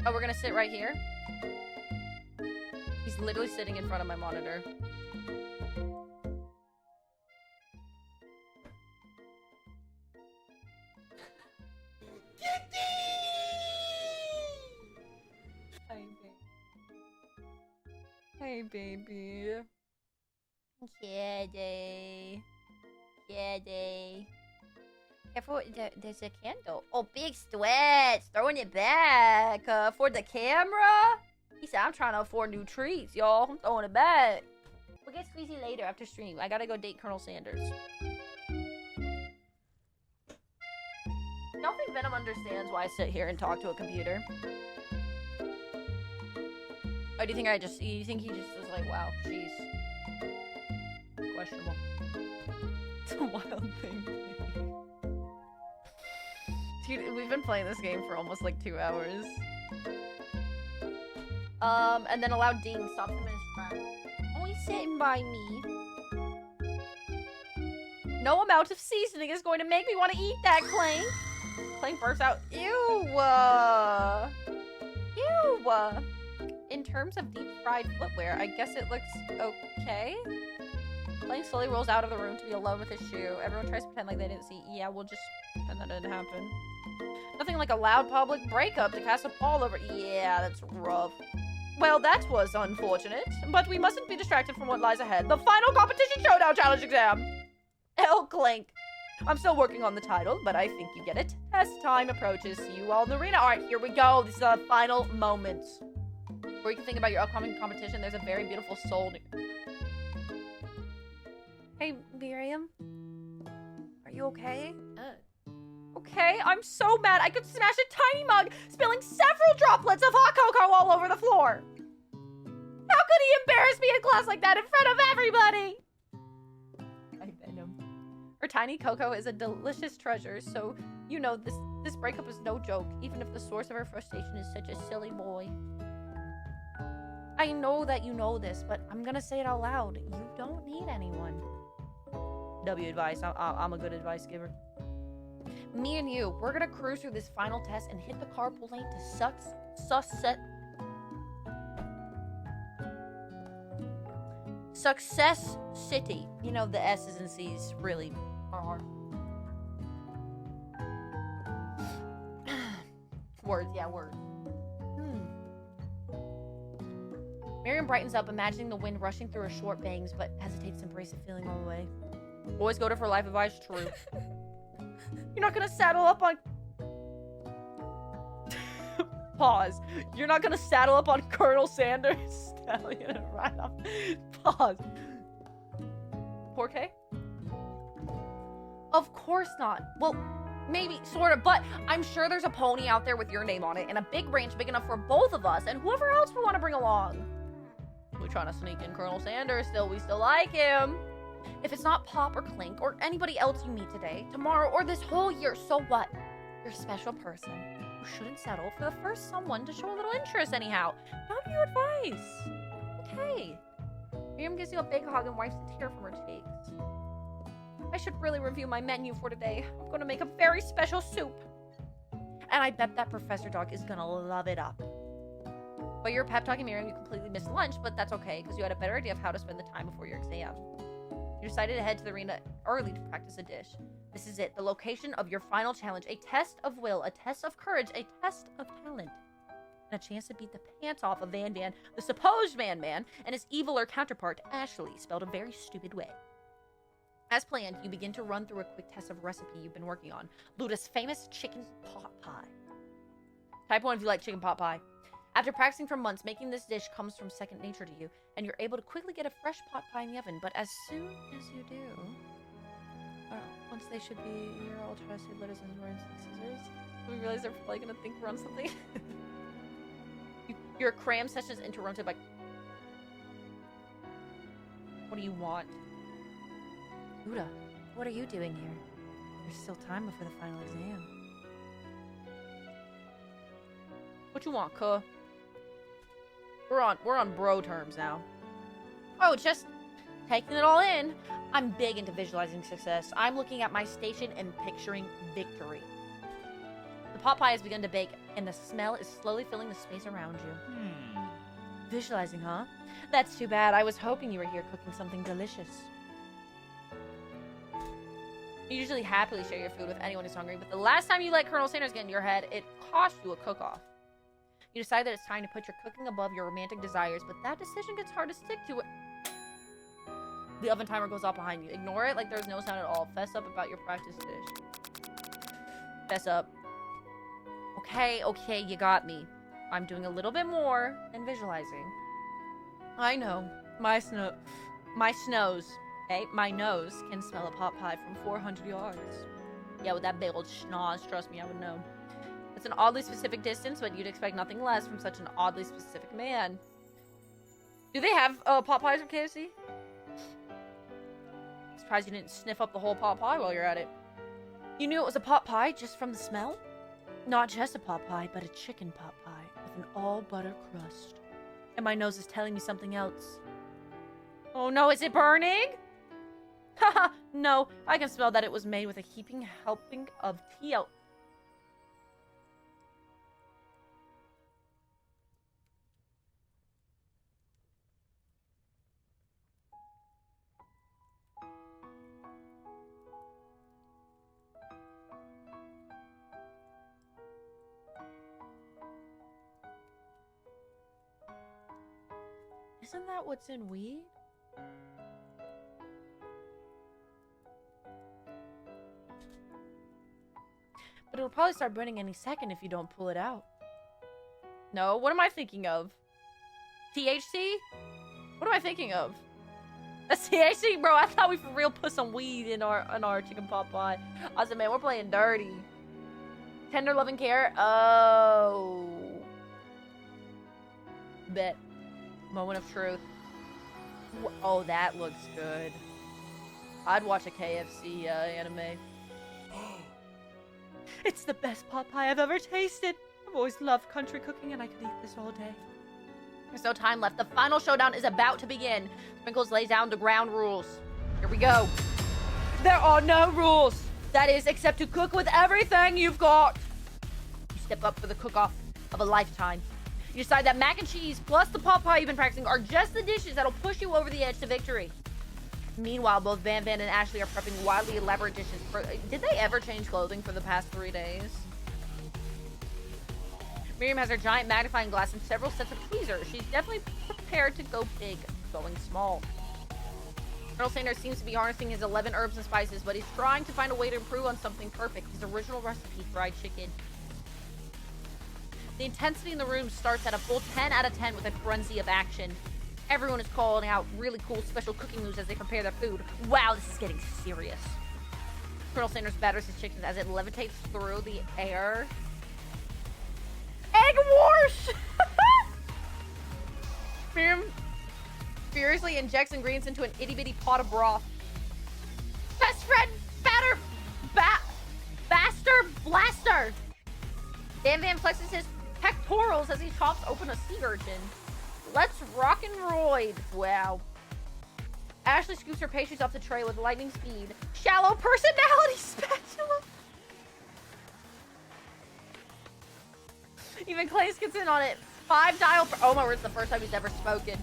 Oh, we're gonna sit right here? He's literally sitting in front of my monitor. Hey, baby. Kitty. Kitty. Careful, there's a candle. Oh, big sweats. Throwing it back. For the camera? He said, I'm trying to afford new treats, y'all. I'm throwing it back. We'll get squeezy later after stream. I gotta go date Colonel Sanders. I don't think Venom understands why I sit here and talk to a computer. Oh, do you think you think he just is like, wow, she's questionable. It's a wild thing. Dude, we've been playing this game for almost like 2 hours. And then allow Ding stop him in his track. Oh, he's sitting by me. No amount of seasoning is going to make me want to eat that, Clank. Clank bursts out, ew. Ew. In terms of deep fried footwear, I guess it looks okay. Clank slowly rolls out of the room to be alone with his shoe. Everyone tries to pretend like they didn't see. Yeah, we'll just pretend that didn't happen. Nothing like a loud public breakup to cast a pall over. Yeah, that's rough. Well, that was unfortunate, but we mustn't be distracted from what lies ahead. The final competition showdown challenge exam. Hell, Clank. I'm still working on the title, but I think you get it. As time approaches, see you all in the arena. All right, here we go. This is the final moments. Or you can think about your upcoming competition. There's a very beautiful soul. Hey, Miriam. Are you okay? Okay, I'm so mad I could smash a tiny mug, spilling several droplets of hot cocoa all over the floor. How could he embarrass me in class like that in front of everybody? I Venom. Her tiny cocoa is a delicious treasure, so you know this breakup is no joke, even if the source of her frustration is such a silly boy. I know that you know this, but I'm gonna say it out loud. You don't need anyone. W advice. I'm a good advice giver. Me and you, we're gonna cruise through this final test and hit the carpool lane to Success City. You know, the S's and C's really are hard. Words, yeah, words. Miriam brightens up, imagining the wind rushing through her short bangs, but hesitates to embrace the feeling all the way. Always go to for life advice, true. You're not gonna saddle up on... Pause. You're not gonna saddle up on Colonel Sanders' stallion and ride off. Pause. Porke? Of course not. Well, maybe, sort of, but I'm sure there's a pony out there with your name on it and a big ranch big enough for both of us and whoever else we want to bring along. We're trying to sneak in Colonel Sanders still. We still like him. If it's not Pop or Clink or anybody else you meet today, tomorrow, or this whole year, so what? You're a special person who shouldn't settle for the first someone to show a little interest anyhow. Now give you advice. Okay. Miriam gives you a big hug and wipes a tear from her cheeks. I should really review my menu for today. I'm going to make a very special soup. And I bet that Professor Dog is going to love it up. But you're pep talking Miriam, you completely missed lunch, but that's okay, because you had a better idea of how to spend the time before your exam. You decided to head to the arena early to practice a dish. This is it, the location of your final challenge. A test of will, a test of courage, a test of talent. And a chance to beat the pants off of Van Van, the supposed Man Man, and his eviler counterpart, Ashley, spelled a very stupid way. As planned, you begin to run through a quick test of recipe you've been working on. Luda's famous chicken pot pie. Type 1 if you like chicken pot pie. After practicing for months, making this dish comes from second nature to you, and you're able to quickly get a fresh pot pie in the oven. But as soon as you do... once they should be your all trusted letters and words and scissors, we realize they're probably gonna think we're on something. Your cram session is interrupted by... What do you want? Luda, what are you doing here? There's still time before the final exam. What you want, cuh? We're on bro terms now. Oh, just taking it all in. I'm big into visualizing success. I'm looking at my station and picturing victory. The pot pie has begun to bake, and the smell is slowly filling the space around you. Visualizing, huh? That's too bad. I was hoping you were here cooking something delicious. You usually happily share your food with anyone who's hungry, but the last time you let Colonel Sanders get in your head, it cost you a cook-off. You decide that it's time to put your cooking above your romantic desires, but that decision gets hard to stick to. The oven timer goes off behind you. Ignore it like there's no sound at all. Fess up about your practice dish. Fess up. Okay, you got me. I'm doing a little bit more than visualizing. I know. My nose can smell a pot pie from 400 yards. Yeah, with that big old schnoz, trust me, I would know. It's an oddly specific distance, but you'd expect nothing less from such an oddly specific man. Do they have pot pies from KFC? Surprised you didn't sniff up the whole pot pie while you're at it. You knew it was a pot pie just from the smell? Not just a pot pie, but a chicken pot pie with an all-butter crust. And my nose is telling me something else. Oh no, is it burning? Haha, no, I can smell that it was made with a heaping helping of tea. Isn't that what's in weed? But it'll probably start burning any second if you don't pull it out. No, what am I thinking of? THC? What am I thinking of? That's THC? Bro, I thought we for real put some weed in our chicken pot pie. I said, man, we're playing dirty. Tender loving care? Oh. Bet. Moment of truth. Oh, that looks good. I'd watch a KFC anime. It's the best pot pie I've ever tasted. I've always loved country cooking and I could eat this all day. There's no time left. The final showdown is about to begin. Sprinkles lays down the ground rules. Here we go. There are no rules. That is, except to cook with everything you've got. You step up for the cook-off of a lifetime. You decide that mac and cheese plus the pot pie you've been practicing are just the dishes that'll push you over the edge to victory. Meanwhile, both Van Van and Ashley are prepping wildly elaborate dishes. Did they ever change clothing for the past 3 days? Miriam has her giant magnifying glass and several sets of tweezers. She's definitely prepared to go big, going small. Colonel Sanders seems to be harnessing his 11 herbs and spices, but he's trying to find a way to improve on something perfect. His original recipe, fried chicken. The intensity in the room starts at a full 10 out of 10 with a frenzy of action. Everyone is calling out really cool special cooking moves as they prepare their food. Wow, this is getting serious. Colonel Sanders batters his chickens as it levitates through the air. Egg wars! Miriam furiously injects ingredients into an itty-bitty pot of broth. Van Van flexes his pectorals as he chops open a sea urchin. Let's rock and roid. Wow. Ashley scoops her pastries off the tray with lightning speed. Shallow personality spatula. Even Clank gets in on it. 5 dial per— oh my word, it's the first time he's ever spoken.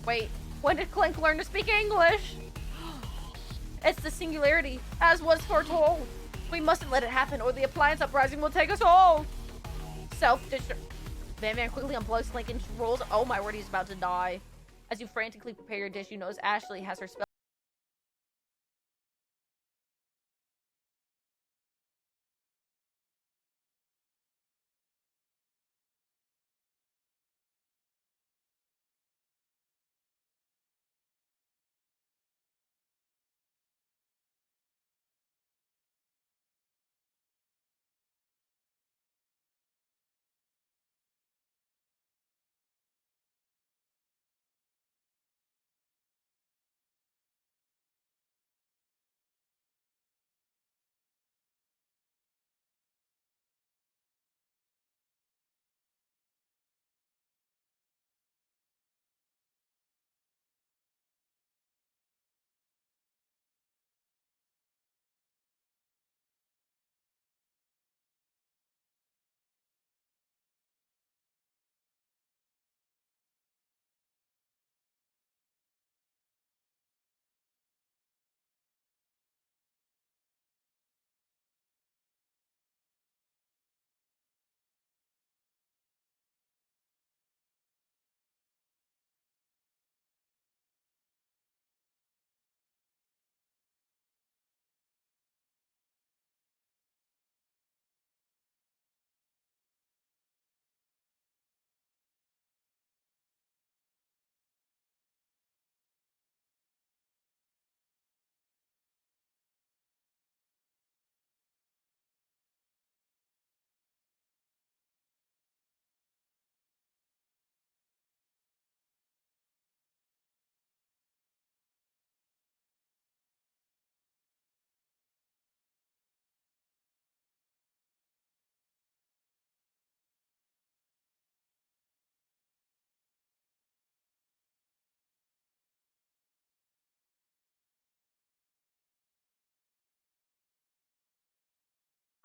Wait, when did Clank learn to speak English? It's the singularity, as was foretold. We mustn't let it happen, or the appliance uprising will take us all. Self-destruct. Van Van quickly unplugs Clank and rolls— oh my word, he's about to die. As you frantically prepare your dish, you notice Ashley has her spell.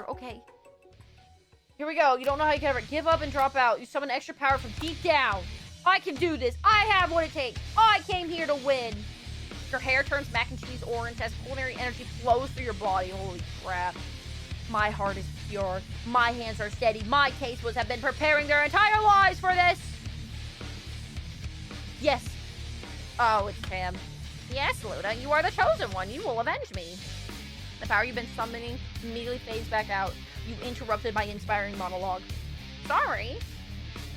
Okay. Here we go. You don't know how you can ever give up and drop out. You summon extra power from deep down. I can do this. I have what it takes. I came here to win. Your hair turns mac and cheese orange as culinary energy flows through your body. Holy crap. My heart is pure. My hands are steady. My taste buds have been preparing their entire lives for this. Yes. Oh, it's Pam. Yes, Luda, you are the chosen one. You will avenge me. The power you've been summoning immediately fades back out. You interrupted my inspiring monologue. Sorry.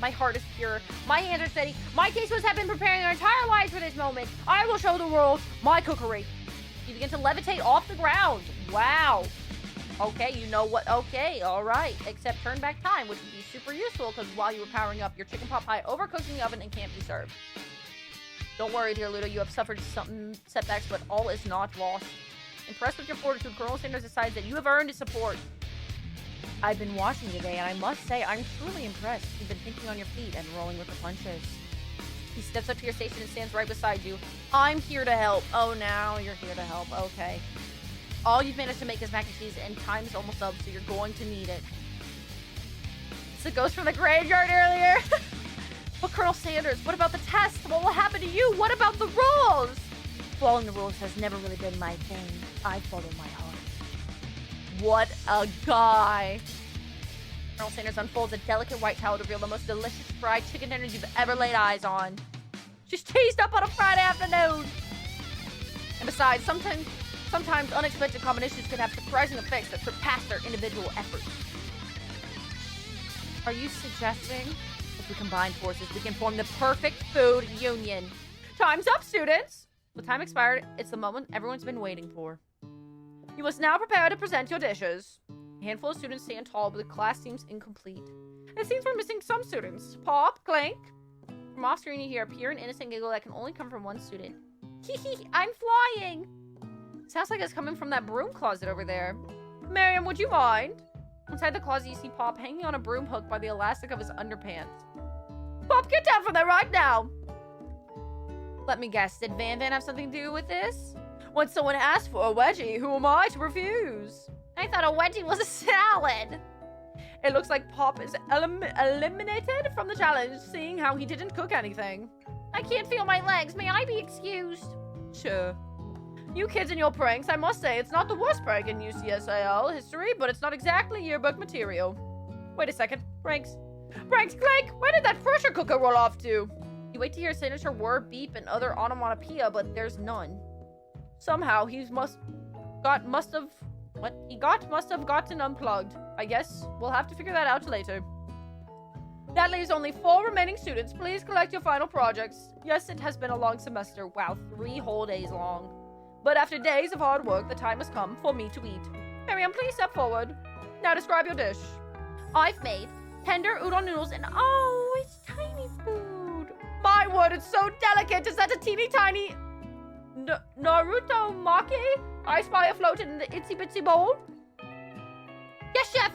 My heart is pure. My hands are steady. My taste buds have been preparing their entire lives for this moment. I will show the world my cookery. You begin to levitate off the ground. Wow. Okay, you know what? Okay, all right. Except turn back time, which would be super useful because while you were powering up, your chicken pot pie overcooked in the oven and can't be served. Don't worry, dear Ludo. You have suffered some setbacks, but all is not lost. Impressed with your fortitude, Colonel Sanders decides that you have earned his support. I've been watching today, and I must say, I'm truly impressed. You've been thinking on your feet and rolling with the punches. He steps up to your station and stands right beside you. I'm here to help. Oh, now you're here to help. Okay. All you've managed to make is mac and cheese, and time's almost up, so you're going to need it. It's the ghost from the graveyard earlier. But Colonel Sanders, what about the test? What will happen to you? What about the rules? Following the rules has never really been my thing. I follow my heart. What a guy. Colonel Sanders unfolds a delicate white towel to reveal the most delicious fried chicken dinners you've ever laid eyes on. She's teased up on a Friday afternoon. And besides, sometimes unexpected combinations can have surprising effects that surpass their individual efforts. Are you suggesting if we combine forces, we can form the perfect food union? Time's up, students! The time expired. It's the moment everyone's been waiting for. You must now prepare to present your dishes. A handful of students stand tall, but the class seems incomplete. It seems we're missing some students. Pop, Clank. From off screen, you hear a pure and innocent giggle that can only come from one student. Hee, I'm flying. Sounds like it's coming from that broom closet over there. Miriam, would you mind? Inside the closet, you see Pop hanging on a broom hook by the elastic of his underpants. Pop, get down from there right now! Let me guess, did Van Van have something to do with this? When someone asked for a wedgie, who am I to refuse? I thought a wedgie was a salad. It looks like Pop is eliminated from the challenge, seeing how he didn't cook anything. I can't feel my legs. May I be excused? Sure. You kids and your pranks, I must say, it's not the worst prank in UCSAL history, but it's not exactly yearbook material. Wait a second. Pranks. Pranks, Clank! Where did that pressure cooker roll off to? You wait to hear signature word, beep, and other onomatopoeia, but there's none. Somehow, he must have gotten unplugged. I guess we'll have to figure that out later. That leaves only 4 remaining students. Please collect your final projects. Yes, it has been a long semester. Wow, 3 whole days long. But after days of hard work, the time has come for me to eat. Miriam, please step forward. Now describe your dish. I've made tender udon noodles and oh, it's tiny food. My word, it's so delicate. Is that a teeny tiny Naruto maki I spy afloat in the itsy bitsy bowl? Yes, chef.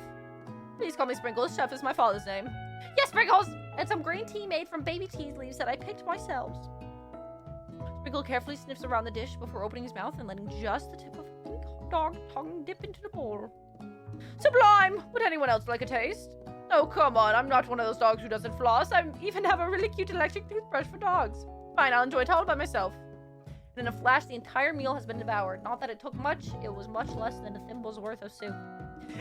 Please call me Sprinkles. Chef is my father's name. Yes, Sprinkles! And some green tea made from baby tea leaves that I picked myself. Sprinkle carefully sniffs around the dish before opening his mouth and letting just the tip of a pink dog tongue dip into the bowl. Sublime! Would anyone else like a taste? Oh, come on. I'm not one of those dogs who doesn't floss. I even have a really cute electric toothbrush for dogs. Fine, I'll enjoy it all by myself. And in a flash, the entire meal has been devoured. Not that it took much. It was much less than a thimble's worth of soup.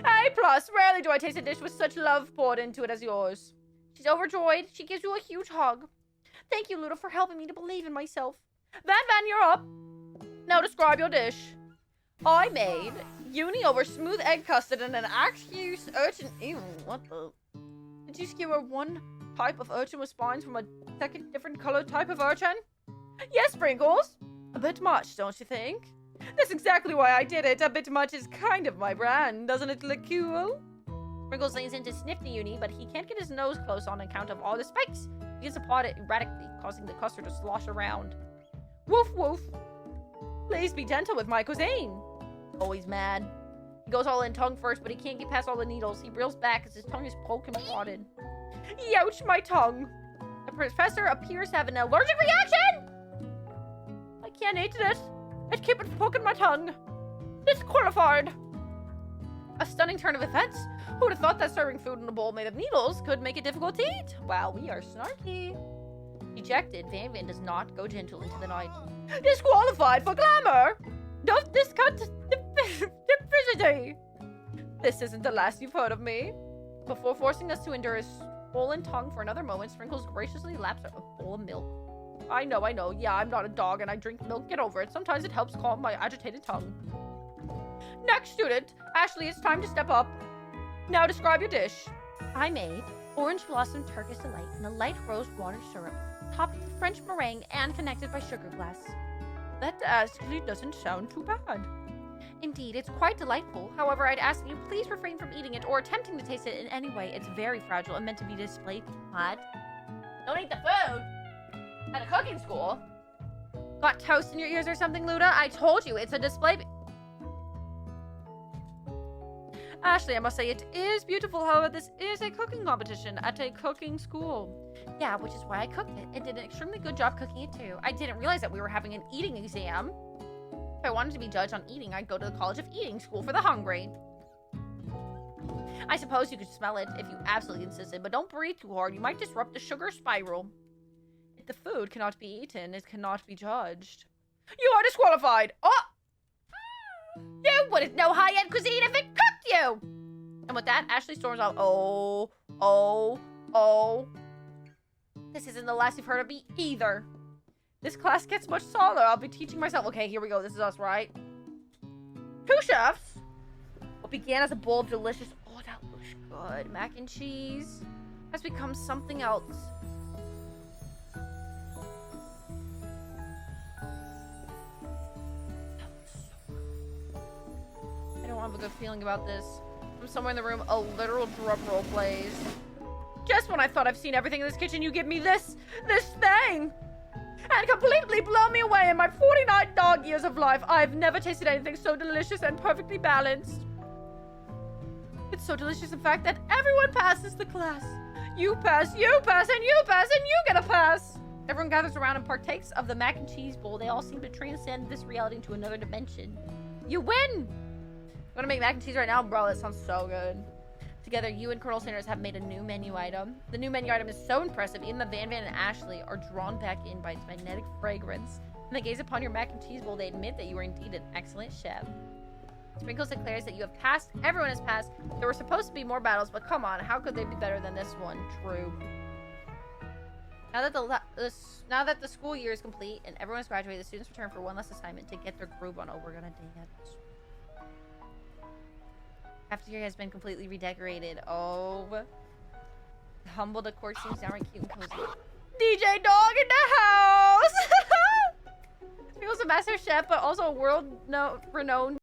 A+. Rarely do I taste a dish with such love poured into it as yours. She's overjoyed. She gives you a huge hug. Thank you, Luda, for helping me to believe in myself. Van Van, you're up. Now describe your dish. I made uni over smooth egg custard and an axe-use urchin. Ew, what the? Did you skewer one type of urchin with spines from a second different colored type of urchin? Yes, Sprinkles. A bit much, don't you think? That's exactly why I did it. A bit much is kind of my brand. Doesn't it look cool? Sprinkles leans in to sniff the uni, but he can't get his nose close on account of all the spikes. He begins to paw it erratically, causing the custard to slosh around. Woof woof. Please be gentle with my cuisine. Oh, he's mad. He goes all in tongue first, but he can't get past all the needles. He reels back as his tongue is poked and prodded. Youch, my tongue. The professor appears to have an allergic reaction. I can't eat this. It keeps poking my tongue. Disqualified. A stunning turn of events. Who would have thought that serving food in a bowl made of needles could make it difficult to eat? Wow, we are snarky. Dejected, Van Van does not go gentle into the night. Disqualified for glamour! Don't discount diversity! This isn't the last you've heard of me. Before forcing us to endure his swollen tongue for another moment, Sprinkles graciously laps a bowl of milk. I know. Yeah, I'm not a dog and I drink milk. Get over it. Sometimes it helps calm my agitated tongue. Next student. Ashley, it's time to step up. Now describe your dish. I made orange blossom Turkish delight in a light rose water syrup, topped with French meringue and connected by sugar glass. That actually doesn't sound too bad. Indeed, it's quite delightful. However, I'd ask that you please refrain from eating it or attempting to taste it in any way. It's very fragile and meant to be displayed. What? Don't eat the food! At a cooking school? Got toast in your ears or something, Luda? I told you, it's a display. Ashley, I must say, it is beautiful. However, this is a cooking competition at a cooking school. Yeah, which is why I cooked it. It did an extremely good job cooking it, too. I didn't realize that we were having an eating exam. If I wanted to be judged on eating, I'd go to the College of Eating School for the Hungry. I suppose you could smell it if you absolutely insisted, but don't breathe too hard. You might disrupt the sugar spiral. If the food cannot be eaten, it cannot be judged. You are disqualified! Oh! You wouldn't know high-end cuisine if it cooked you! And with that, Ashley storms out. Oh. This isn't the last you've heard of me either. This class gets much taller. I'll be teaching myself. Okay, here we go. This is us, right? 2 chefs. What began as a bowl of delicious... Oh, that looks good. Mac and cheese has become something else. I don't have a good feeling about this. From somewhere in the room, a literal drum roll plays. Just when I thought I've seen everything in this kitchen, you give me this thing! And completely blow me away. In my 49 dog years of life, I've never tasted anything so delicious and perfectly balanced. It's so delicious, in fact, that everyone passes the class. You pass, and you pass, and you get a pass. Everyone gathers around and partakes of the mac and cheese bowl. They all seem to transcend this reality into another dimension. You win! You want to make mac and cheese right now? Bro, that sounds so good. Together, you and Colonel Sanders have made a new menu item. The new menu item is so impressive, even the Van and Ashley are drawn back in by its magnetic fragrance. When they gaze upon your mac and cheese bowl, they admit that you are indeed an excellent chef. Sprinkles declares that you have passed. Everyone has passed. There were supposed to be more battles, but come on, how could they be better than this one? True. Now that the school year is complete and everyone has graduated, the students return for one last assignment to get their groove on. Oh, we're gonna dance. Cafeteria has been completely redecorated. Oh. The humble decor seems downright cute and cozy. DJ Dog in the house! He was a master chef, but also a world-renowned.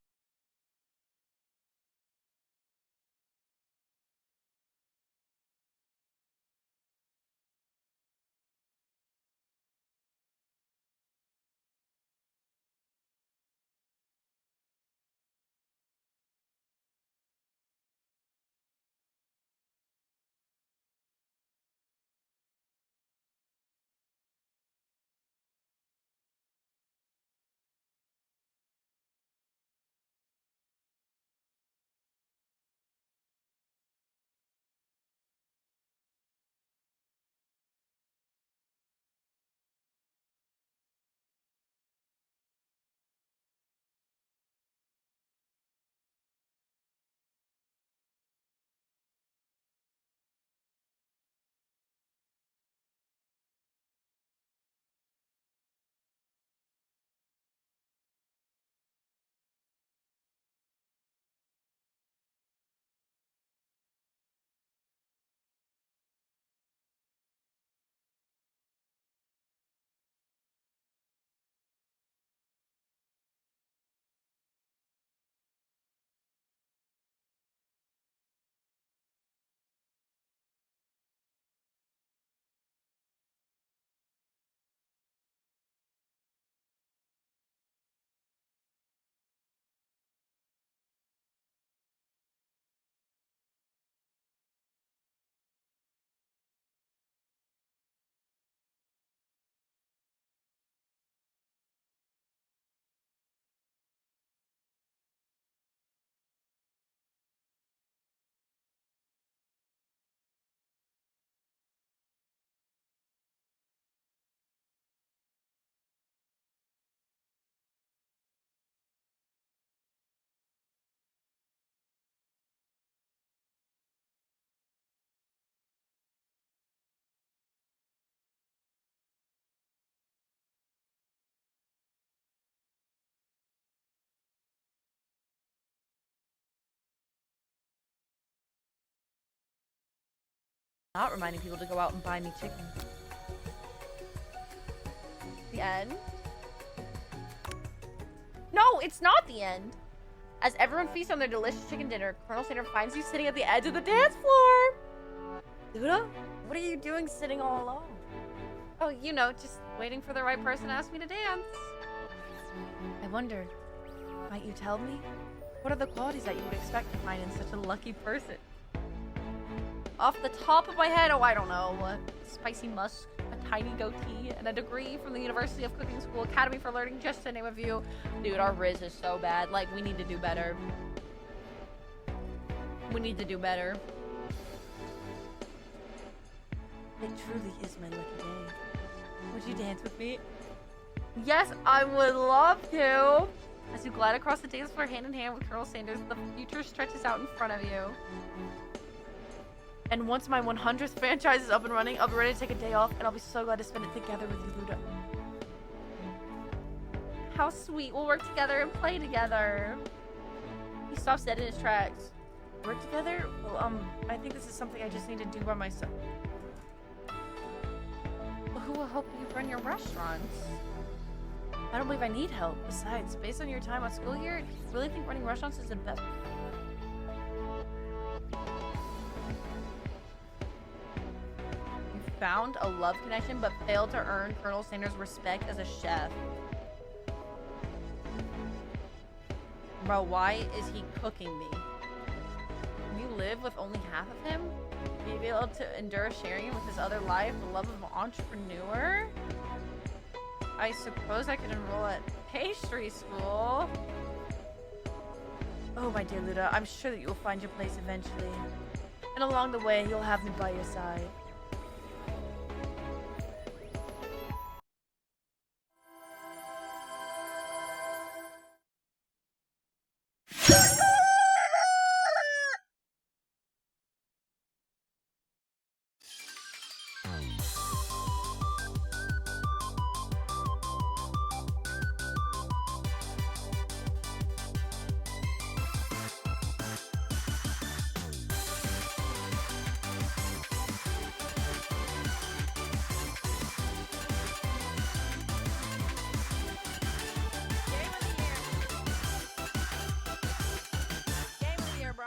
Not reminding people to go out and buy me chicken. The end? No, it's not the end. As everyone feasts on their delicious chicken dinner, Colonel Sanders finds you sitting at the edge of the dance floor. Luda? What are you doing sitting all alone? Oh, you know, just waiting for the right person to ask me to dance. I wondered, might you tell me? What are the qualities that you would expect to find in such a lucky person? Off the top of my head, oh, I don't know. Spicy musk, a tiny goatee, and a degree from the University of Cooking School Academy for Learning, just to name a few. Dude, our Riz is so bad. Like, we need to do better. We need to do better. It truly is my lucky day. Would you dance with me? Yes, I would love to. As you glide across the dance floor hand in hand with Colonel Sanders, the future stretches out in front of you. And once my 100th franchise is up and running, I'll be ready to take a day off, and I'll be so glad to spend it together with you, Luda. How sweet. We'll work together and play together. He stops dead in his tracks. Work together? Well, I think this is something I just need to do by myself. Well, who will help you run your restaurants? I don't believe I need help. Besides, based on your time on school here, do you really think running restaurants is the best? Found a love connection but failed to earn Colonel Sanders' respect as a chef. Bro, why is he cooking me? You live with only half of him? Be able to endure sharing him with his other life, the love of an entrepreneur? I suppose I could enroll at pastry school. Oh, my dear Luda, I'm sure that you will find your place eventually. And along the way, you'll have me by your side. Game of the year, bro.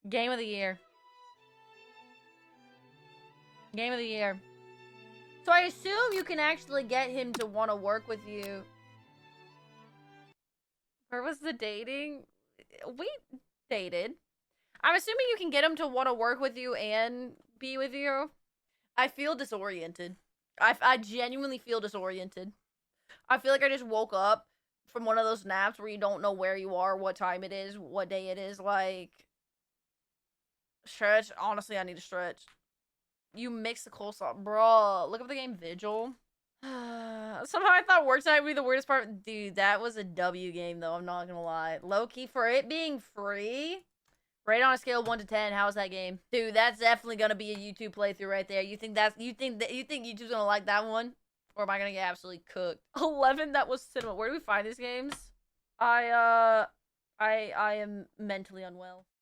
Game of the year. Game of the year. So I assume you can actually get him to want to work with you. Where was the dating? We dated. I'm assuming you can get him to want to work with you and be with you. I feel disoriented. I genuinely feel disoriented. I feel like I just woke up from one of those naps where you don't know where you are, what time it is, what day it is. Like, stretch. Honestly, I need to stretch. You mix the coleslaw. Bro, look up the game Vigil. Somehow I thought work tonight would be the weirdest part. Dude, that was a W game, though. I'm not gonna lie. Low-key, for it being free, rate on a scale of 1 to 10, how's that game? Dude, that's definitely gonna be a YouTube playthrough right there. You think YouTube's gonna like that one? Or am I gonna get absolutely cooked? 11, that was cinema. Where do we find these games? I am mentally unwell.